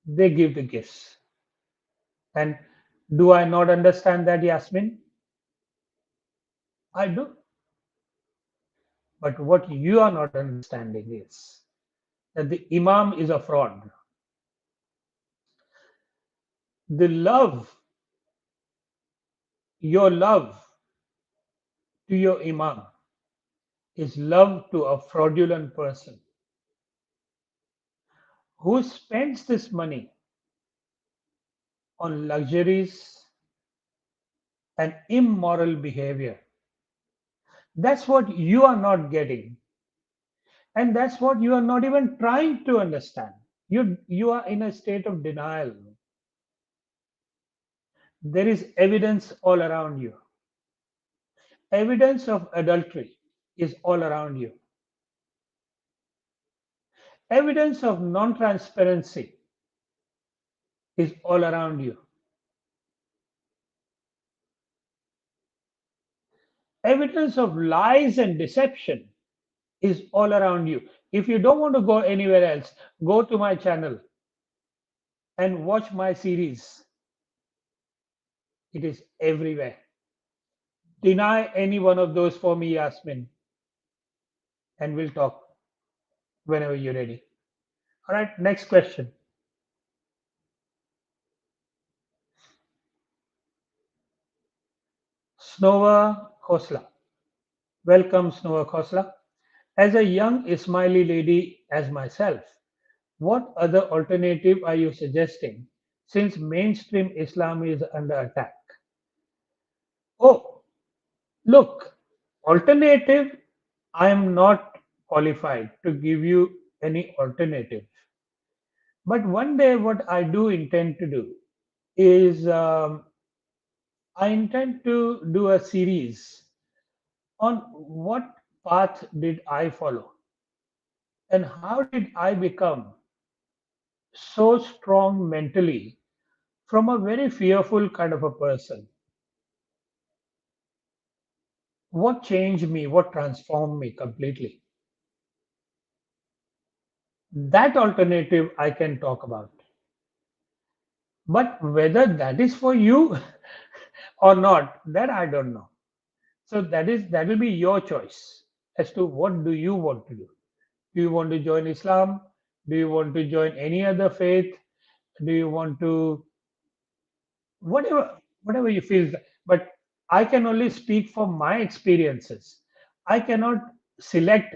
they give the gifts. And do I not understand that, Yasmin? I do. But what you are not understanding is that the Imam is a fraud. The love, your love to your Imam is love to a fraudulent person who spends this money on luxuries and immoral behavior. That's what you are not getting. And that's what you are not even trying to understand. You are in a state of denial. There is evidence all around you. Evidence of adultery is all around you. Evidence of non transparency is all around you. Evidence of lies and deception is all around you. If you don't want to go anywhere else, go to my channel and watch my series. It is everywhere. Deny any one of those for me, Yasmin, and we'll talk whenever you're ready. All right, next question. Snova Khosla. Welcome, Snova Khosla. As a young Ismaili lady as myself, what other alternative are you suggesting since mainstream Islam is under attack? Oh, look, alternative, I am not qualified to give you any alternative. But one day, what I do intend to do is I intend to do a series on what path did I follow and how did I become so strong mentally from a very fearful kind of a person. What changed me? What transformed me completely? That alternative I can talk about. But whether that is for you or not, that I don't know. So that will be your choice as to what do you want to do. Do you want to join Islam? Do you want to join any other faith? Do you want to whatever you feel? But I can only speak from my experiences. I cannot select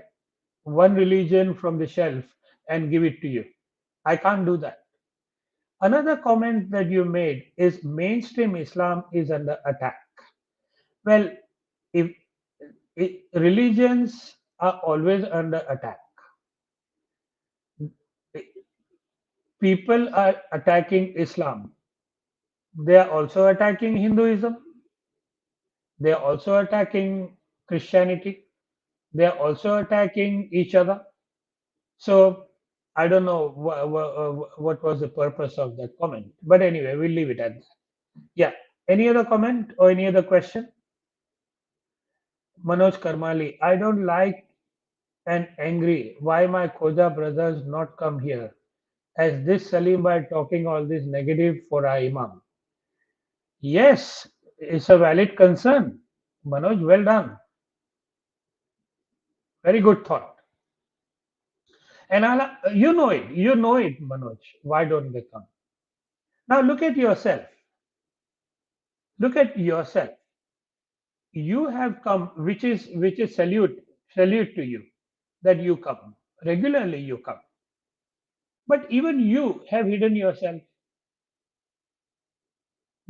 one religion from the shelf and give it to you. I can't do that. Another comment that you made is mainstream Islam is under attack. Well, if religions are always under attack. People are attacking Islam. They are also attacking Hinduism. They are also attacking Christianity. They are also attacking each other. So I don't know what was the purpose of that comment. But anyway, we'll leave it at that. Yeah. Any other comment or any other question? Manoj Karmali, I don't like and angry why my Khoja brothers not come here. As this Salim by talking all this negative for our Imam. Yes, it's a valid concern. Manoj, well done. Very good thought. And you know it, Manoj. Why don't they come? Now look at yourself. Look at yourself. You have come, which is salute to you that you come regularly. You come, but even you have hidden yourself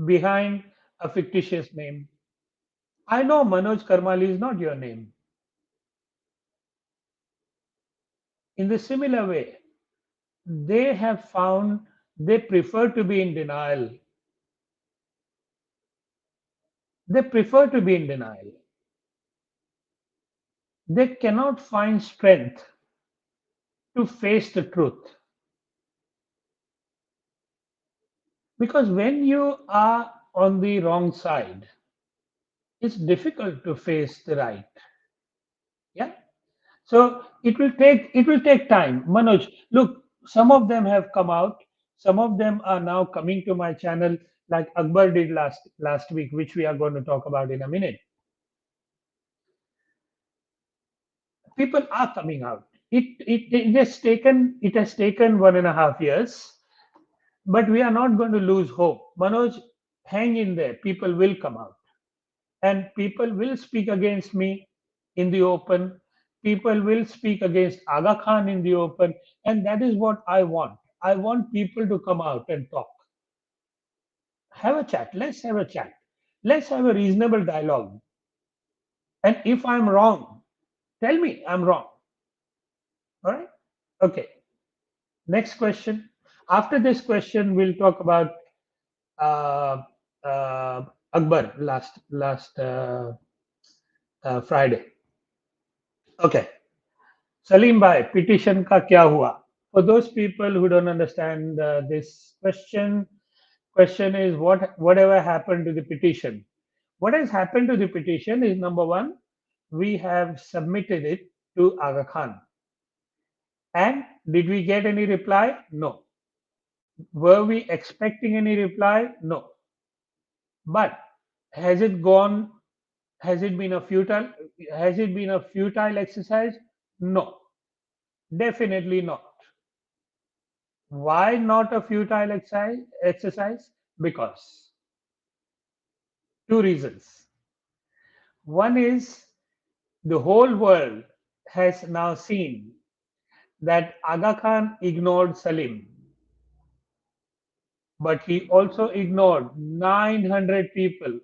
behind a fictitious name. I know Manoj Karmali is not your name. In the similar way, they have found they prefer to be in denial. They prefer to be in denial. They cannot find strength to face the truth. Because when you are on the wrong side, it's difficult to face the right. Yeah. So it will take time. Manoj, look, some of them have come out. Some of them are now coming to my channel, like Akbar did last week, which we are going to talk about in a minute. People are coming out. It has taken 1.5 years, but we are not going to lose hope. Manoj, hang in there. People will come out, and people will speak against me in the open. People will speak against AgaKhan in the open, and that is what I want. I want people to come out and talk. Have a chat. Let's have a chat. Let's have a reasonable dialogue. And if I'm wrong, tell me I'm wrong. All right? Okay. Next question. After this question, we'll talk about uh, Akbar last Friday. Okay. Salim bhai, petition ka kya hua? For those people who don't understand this question is whatever happened to the petition. What has happened to the petition is number one, we have submitted it to AgaKhan. And did we get any reply? No. Were we expecting any reply? No. But has it gone? Has it been a futile? Has it been a futile exercise? No, definitely not. Why not a futile exercise? Because two reasons. One is the whole world has now seen that Aga Khan ignored Salim, but he also ignored 900 people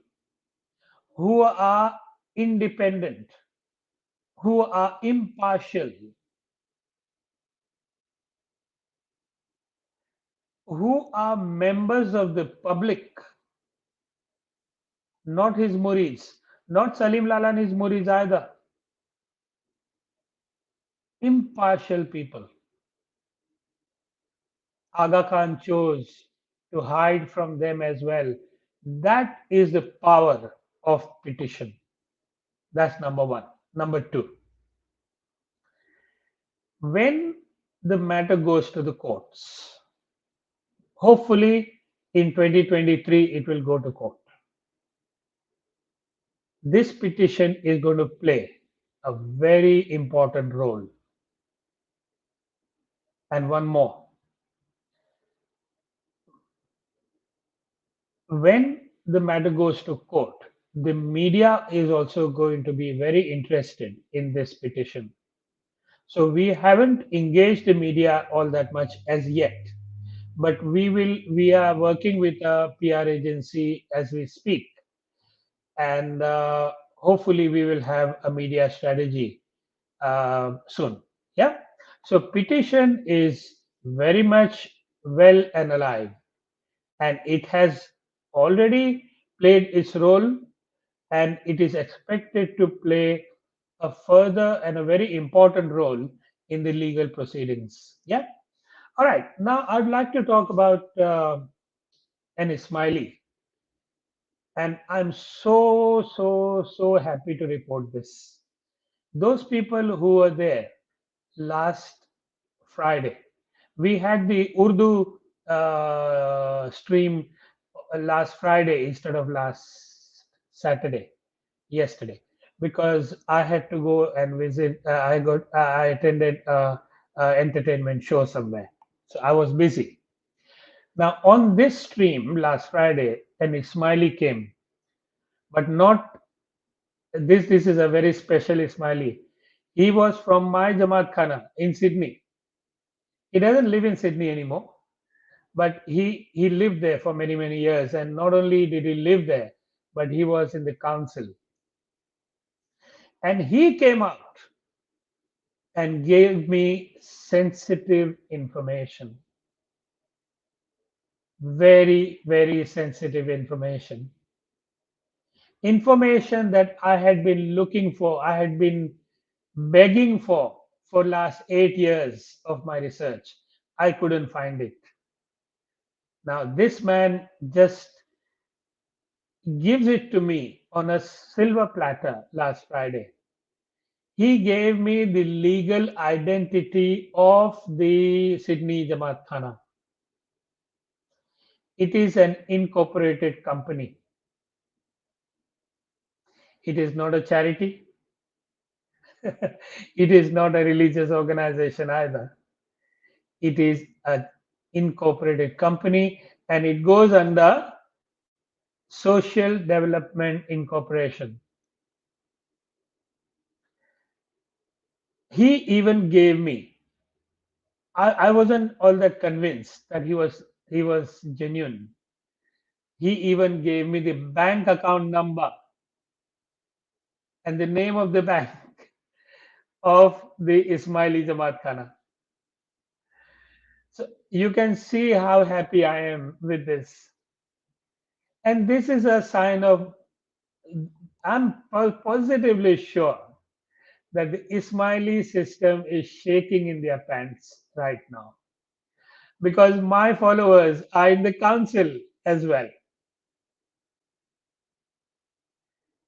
who are independent, who are impartial, who are members of the public, not his murids, not Salim Lalani's murids either, impartial people. AgaKhan chose to hide from them as well. That is the power of petition. That's number one. Number two, when the matter goes to the courts, hopefully in 2023 it will go to court. This petition is going to play a very important role. And one more. When the matter goes to court, the media is also going to be very interested in this petition. So we haven't engaged the media all that much as yet, but we are working with a PR agency as we speak, and hopefully we will have a media strategy soon. Yeah. So petition is very much well and alive, and it has already played its role, and it is expected to play a further and a very important role in the legal proceedings. Yeah. All right. Now I'd like to talk about an Ismaili, and I'm so happy to report this. Those people who were there last Friday, we had the Urdu stream last Friday instead of last Saturday, yesterday, because I had to go and visit. I attended entertainment show somewhere, so I was busy. Now on this stream last Friday, an Ismaili came, but not this. This is a very special Ismaili. He was from my Jamaat Khana in Sydney. He doesn't live in Sydney anymore, but he lived there for many years. And not only did he live there, but he was in the council. And he came out and gave me sensitive information, very sensitive information that I had been looking for, I had been begging for last 8 years of my research. I couldn't find it. Now this man just gives it to me on a silver platter last Friday. He gave me the legal identity of the Sydney Jamaat Khana. It is an incorporated company. It is not a charity. It is not a religious organization either. It is an incorporated company, and it goes under Social Development Incorporation. He even gave me, I wasn't all that convinced that he was genuine. He even gave me the bank account number and the name of the bank of the Ismaili Jamaat Khana. So you can see how happy I am with this. And this is a sign of, I'm positively sure that the Ismaili system is shaking in their pants right now, because my followers are in the council as well.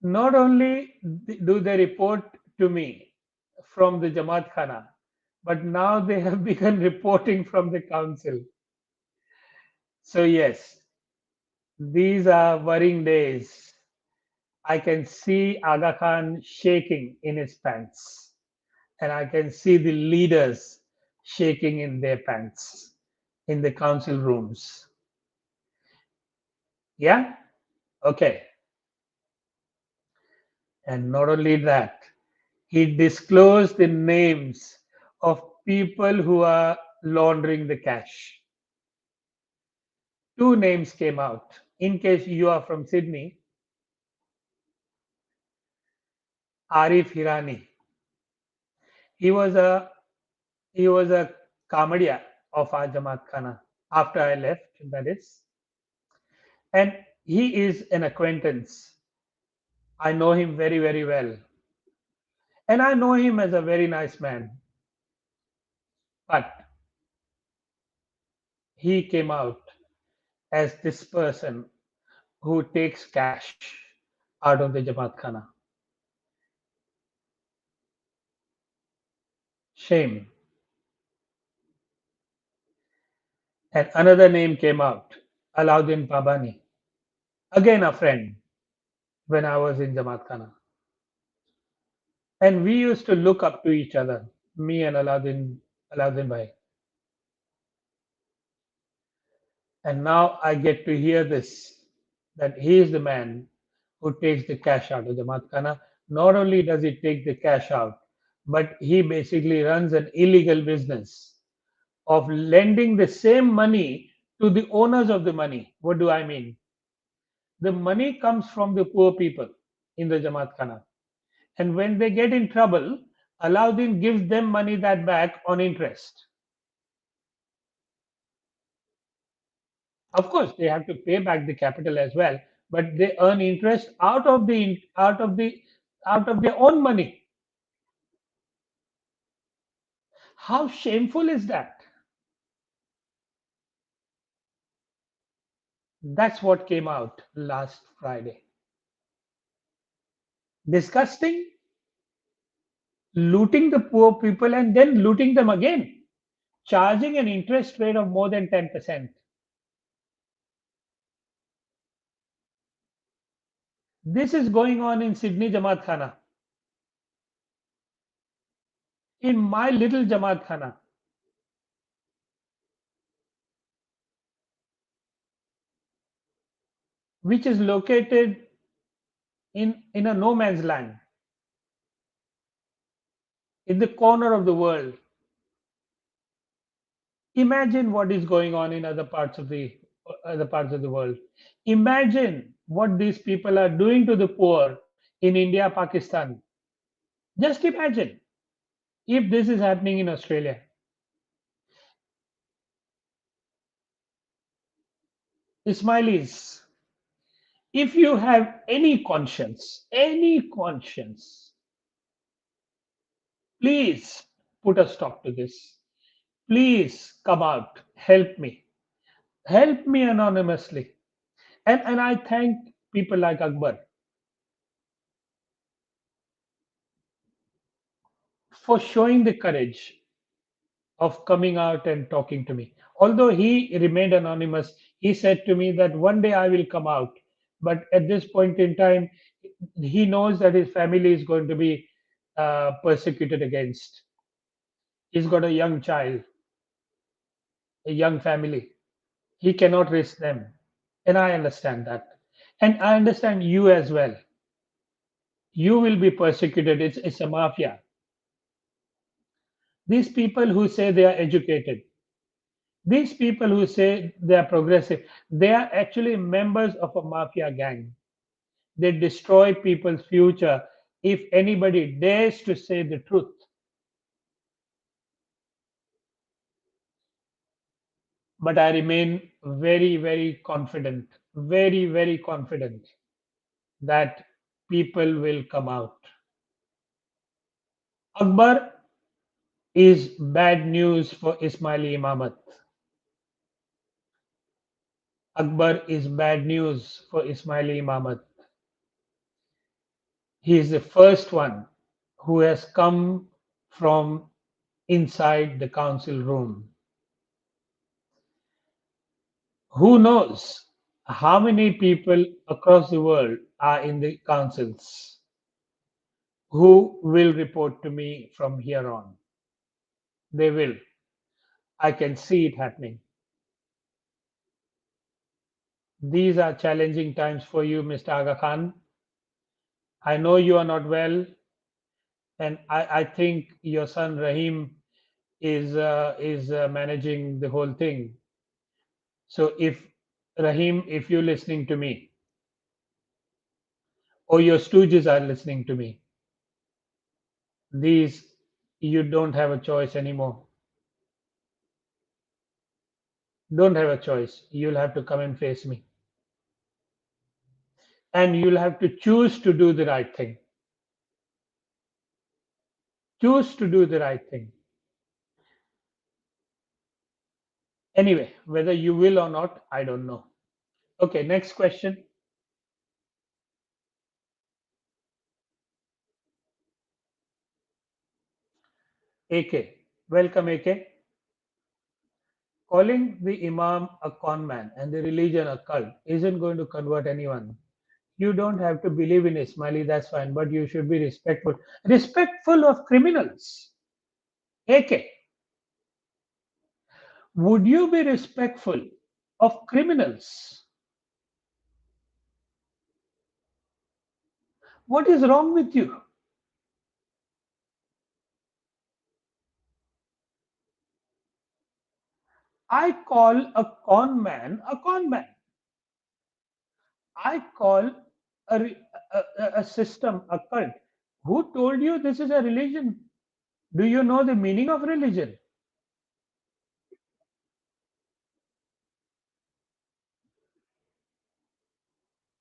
Not only do they report to me from the Jamaat Khana, but now they have begun reporting from the council. So, yes, these are worrying days. I can see AgaKhan shaking in his pants, and I can see the leaders shaking in their pants in the council rooms. Yeah? Okay. And not only that, he disclosed the names of people who are laundering the cash. Two names came out. In case you are from Sydney, Arif Hirani. He was a Kamadia of our Jamaat Khana. after I left, that is. And he is an acquaintance. I know him very, very well. And I know him as a very nice man. But he came out as this person who takes cash out of the Jamaat Khana. Shame. And another name came out, Alauddin Pabani. Again a friend when I was in Jamaat Khana. And we used to look up to each other, me and Alauddin Bhai. And now I get to hear this, that he is the man who takes the cash out of Jamaat Khana. Not only does he take the cash out, but he basically runs an illegal business of lending the same money to the owners of the money. What do I mean? The money comes from the poor people in the Jamaat Khana. And when they get in trouble, Alauddin gives them money that back on interest. Of course, they have to pay back the capital as well, but they earn interest out of their own money. How shameful is that? That's what came out last Friday. Disgusting, looting the poor people and then looting them again, charging an interest rate of more than 10%. This is going on in Sydney Jamaat Khana. In my little Jamaat Khana, which is located in a no man's land, in the corner of the world. Imagine what is going on in other parts of the world. Imagine what these people are doing to the poor in India, Pakistan. Just imagine if this is happening in Australia. Ismailis, if you have any conscience, please put a stop to this. Please come out, help me anonymously. And I thank people like Akbar for showing the courage of coming out and talking to me. Although he remained anonymous, he said to me that one day I will come out. But at this point in time, he knows that his family is going to be persecuted against. He's got a young child, a young family. He cannot risk them. And I understand that. And I understand you as well. You will be persecuted. It's a mafia. These people who say they are educated, these people who say they are progressive, they are actually members of a mafia gang. They destroy people's future if anybody dares to say the truth. But I remain very, very confident that people will come out. Akbar is bad news for Ismaili Imamat. Akbar is bad news for Ismaili Imamat. He is the first one who has come from inside the council room. Who knows how many people across the world are in the councils who will report to me from here on. They will. I can see it happening. These are challenging times for you, Mr. AgaKhan. I know you are not well, and I think your son Rahim is managing the whole thing. So if Rahim, if you're listening to me, or your stooges are listening to me, these you don't have a choice anymore. don't have a choice. You'll have to come and face me. And you'll have to choose to do the right thing. Choose to do the right thing. Anyway, whether you will or not, I don't know. Okay, next question. AK. Welcome, AK. Calling the Imam a con man and the religion a cult isn't going to convert anyone. You don't have to believe in Ismaili, that's fine, but you should be respectful. Respectful of criminals. AK. Would you be respectful of criminals? What is wrong with you? I call a con man a con man. I call a system a cult. Who told you this is a religion? Do you know the meaning of religion?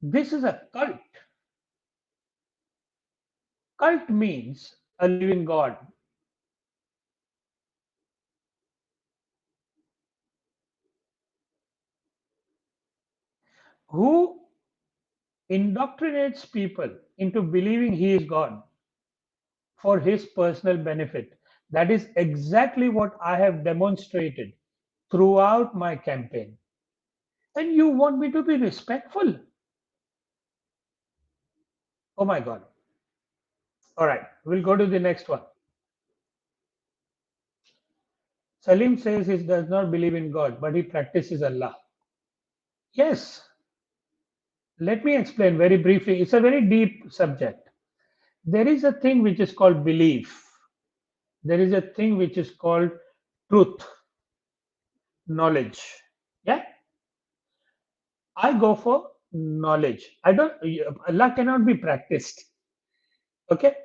This is a cult. Cult means a living God. Who indoctrinates people into believing he is God for his personal benefit. That is exactly what I have demonstrated throughout my campaign. And you want me to be respectful? Oh my God. All right, we'll go to the next one. Salim says he does not believe in God, but he practices Allah. Yes, let me explain very briefly. It's a very deep subject. There is a thing which is called belief, there is a thing which is called truth, knowledge. Yeah, I go for knowledge. I don't, Allah cannot be practiced. Okay,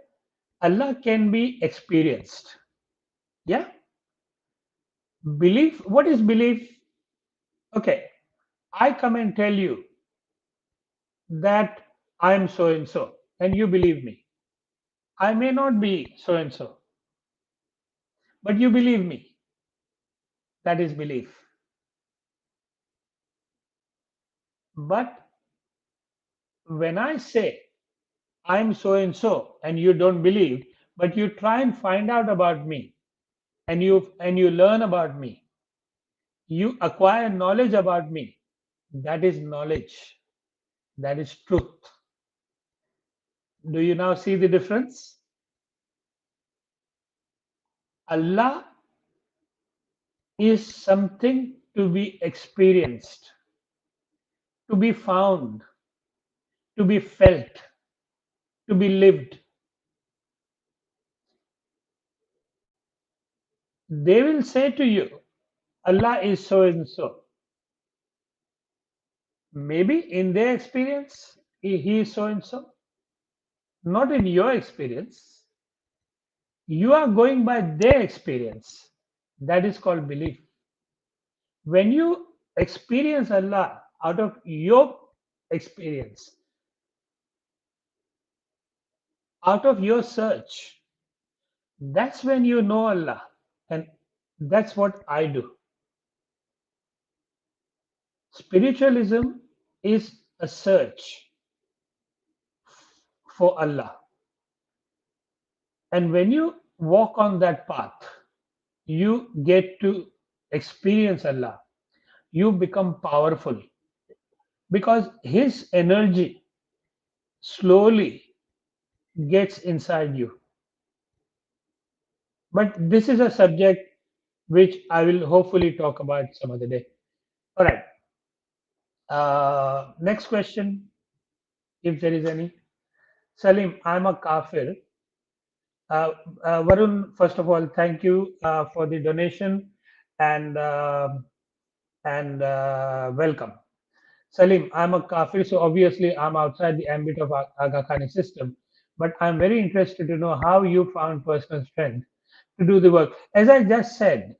Allah can be experienced. Yeah, belief. What is belief? Okay, I come and tell you that I am so and so, and you believe me. I may not be so and so, but you believe me. That is belief. But when I say I'm so and you don't believe, but you try and find out about me, and you learn about me, you acquire knowledge about me, that is knowledge. That is truth. Do you now see the difference? Allah is something to be experienced, to be found, to be felt, to be lived. They will say to you, Allah is so and so. Maybe in their experience, he is so and so. Not in your experience. You are going by their experience. That is called belief. When you experience Allah out of your experience, out of your search, that's when you know Allah. And that's what I do. Spiritualism is a search for Allah. And when you walk on that path, you get to experience Allah. You become powerful because His energy slowly gets inside you. But this is a subject which I will hopefully talk about some other day. All right. Next question, if there is any. Salim, I'm a kafir. Varun, first of all, thank you for the donation and welcome. Salim, I'm a kafir, so obviously I'm outside the ambit of AgaKhan system, but I'm very interested to know how you found personal strength to do the work. As I just said,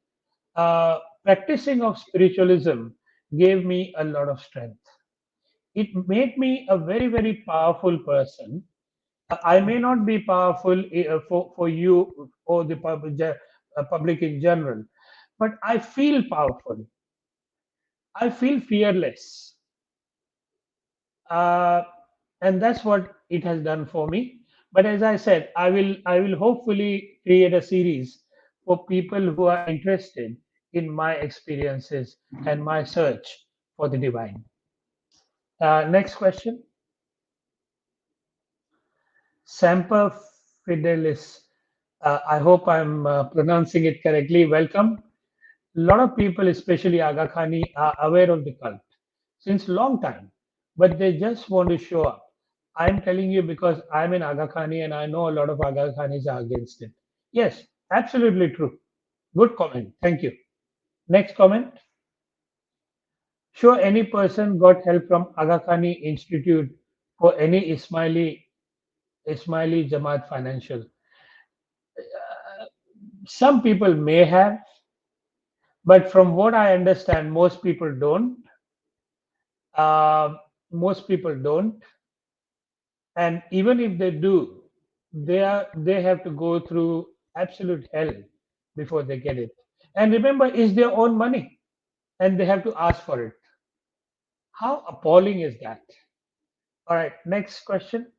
practicing of spiritualism gave me a lot of strength. It made me a very, very powerful person. I may not be powerful for you or the public in general, but I feel powerful. I feel fearless. Uh, and that's what it has done for me. But as I said, I will hopefully create a series for people who are interested in my experiences and my search for the divine. Next question. Semper Fidelis. I hope I'm pronouncing it correctly. Welcome. A lot of people, especially AgaKhani, are aware of the cult since long time, but they just want to show up. I'm telling you because I'm an AgaKhani and I know a lot of AgaKhanis are against it. Yes, absolutely true. Good comment. Thank you. Next comment. Sure, any person got help from AgaKhani Institute for any Ismaili Jamaat financial. Some people may have, but from what I understand, most people don't. Uh, most people don't, and even if they do, they have to go through absolute hell before they get it. And remember, it's their own money, and they have to ask for it. How appalling is that? All right, next question.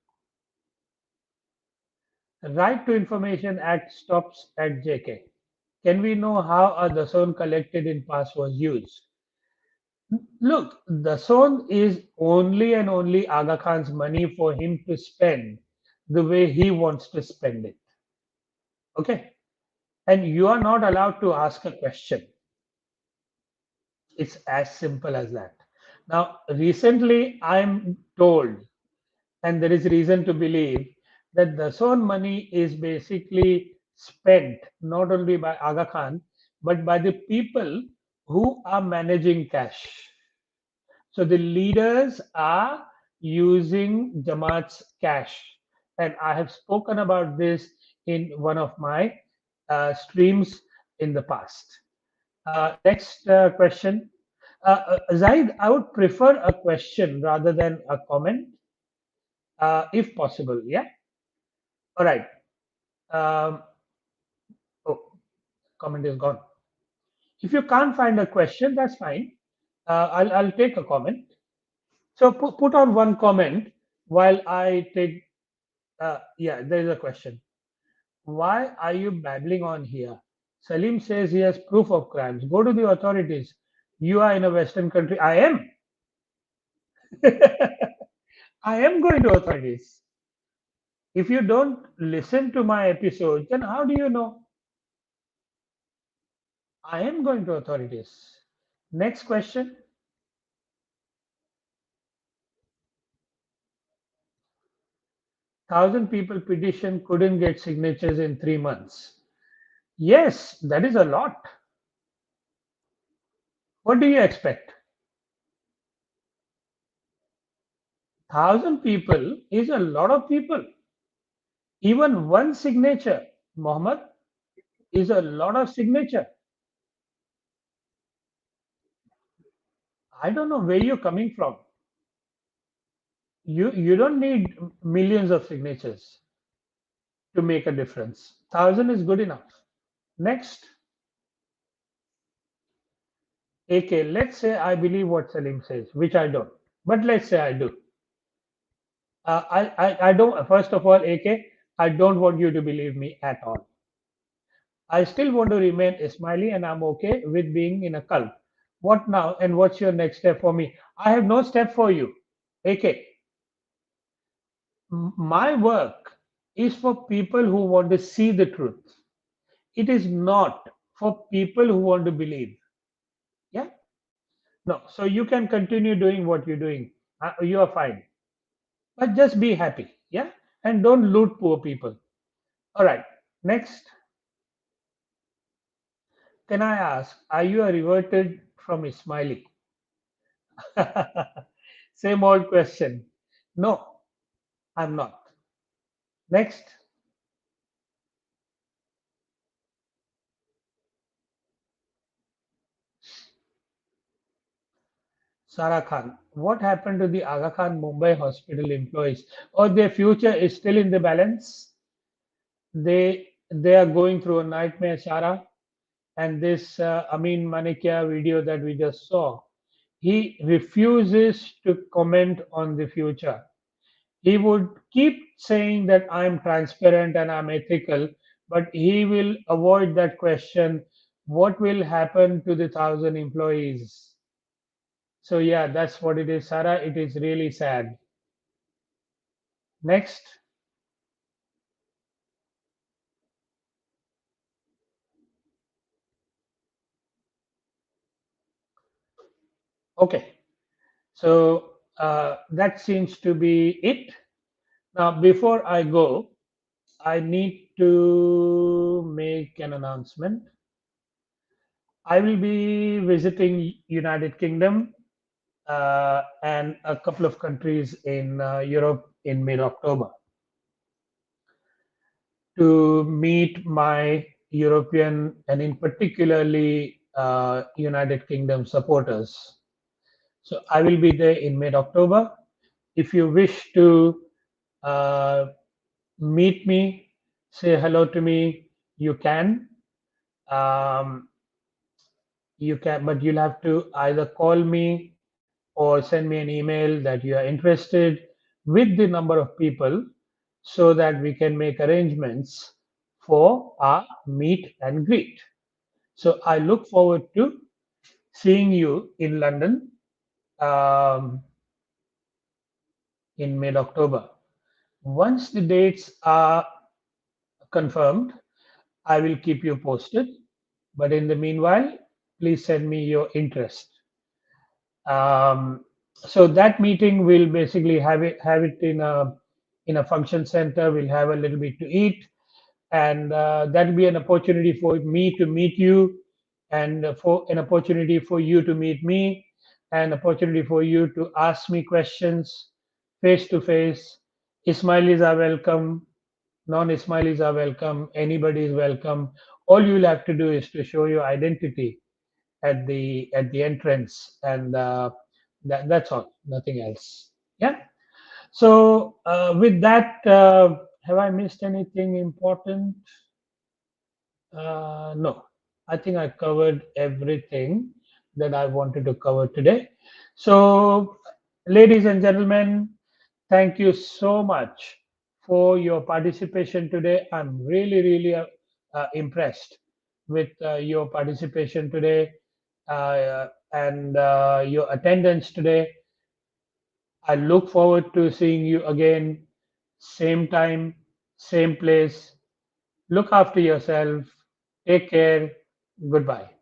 Right to Information Act stops at JK. Can we know how a Dason collected in past was used? Look, the song is only and only Aga Khan's money for him to spend the way he wants to spend it. Okay? And you are not allowed to ask a question. It's as simple as that. Now, recently I'm told, and there is reason to believe, that the song money is basically spent not only by Aga Khan, but by the people who are managing cash. So the leaders are using Jamaat's cash. And I have spoken about this in one of my streams in the past. Next question. Zaid, I would prefer a question rather than a comment, if possible. Yeah. All right. Um, oh, comment is gone. If you can't find a question, that's fine. I'll take a comment. So put on one comment while I take. Yeah, there is a question. Why are you babbling on here? Salim says he has proof of crimes. Go to the authorities. You are in a Western country. I am. I am going to authorities. If you don't listen to my episode, then how do you know? I am going to authorities. Next question. 1,000 people petition couldn't get signatures in 3 months. Yes, that is a lot. What do you expect? 1,000 people is a lot of people. Even one signature, Mohammed, is a lot of signature. I don't know where you're coming from. You don't need millions of signatures to make a difference. 1,000 is good enough. Next, AK. Let's say I believe what Salim says, which I don't, but let's say I do. I don't. First of all, AK, I don't want you to believe me at all. I still want to remain Ismaili and I'm okay with being in a cult. What now and what's your next step for me? I have no step for you. AK, my work is for people who want to see the truth. It is not for people who want to believe. Yeah? No. So you can continue doing what you're doing. You are fine. But just be happy. Yeah? And don't loot poor people. All right. Next. Can I ask, are you a reverted from Ismaili? Same old question. No, I'm not. Next. Sarah Khan, what happened to the AgaKhan Mumbai hospital employees? Or their future is still in the balance? They are going through a nightmare, Sarah. And this Amin Manikia video that we just saw, he refuses to comment on the future. He would keep saying that I'm transparent and I'm ethical, but he will avoid that question, what will happen to the 1,000 employees? So yeah, that's what it is, Sarah. It is really sad. Next. Okay. So that seems to be it. Now, before I go, I need to make an announcement. I will be visiting United Kingdom and a couple of countries in Europe in mid-October to meet my European and in particularly United Kingdom supporters. So I will be there in mid-October. If you wish to uh, meet me, say hello to me, you can. Um, you can, but you'll have to either call me or send me an email that you are interested with the number of people so that we can make arrangements for our meet and greet. So I look forward to seeing you in London um, in mid October. Once the dates are confirmed, I will keep you posted. But in the meanwhile, please send me your interest. So that meeting will basically have it in a function center. We'll have a little bit to eat, and that'll be an opportunity for me to meet you, and for an opportunity for you to meet me, an opportunity for you to ask me questions face to face. Ismailis are welcome. Non-Ismailis are welcome. Anybody is welcome. All you'll have to do is to show your identity at the entrance, and that's all, nothing else. Yeah. So with that, have I missed anything important? No, I think I covered everything that I wanted to cover today. So, ladies and gentlemen, thank you so much for your participation today. I'm really impressed with your participation today and your attendance today. I look forward to seeing you again, same time, same place. Look after yourself. Take care. Goodbye.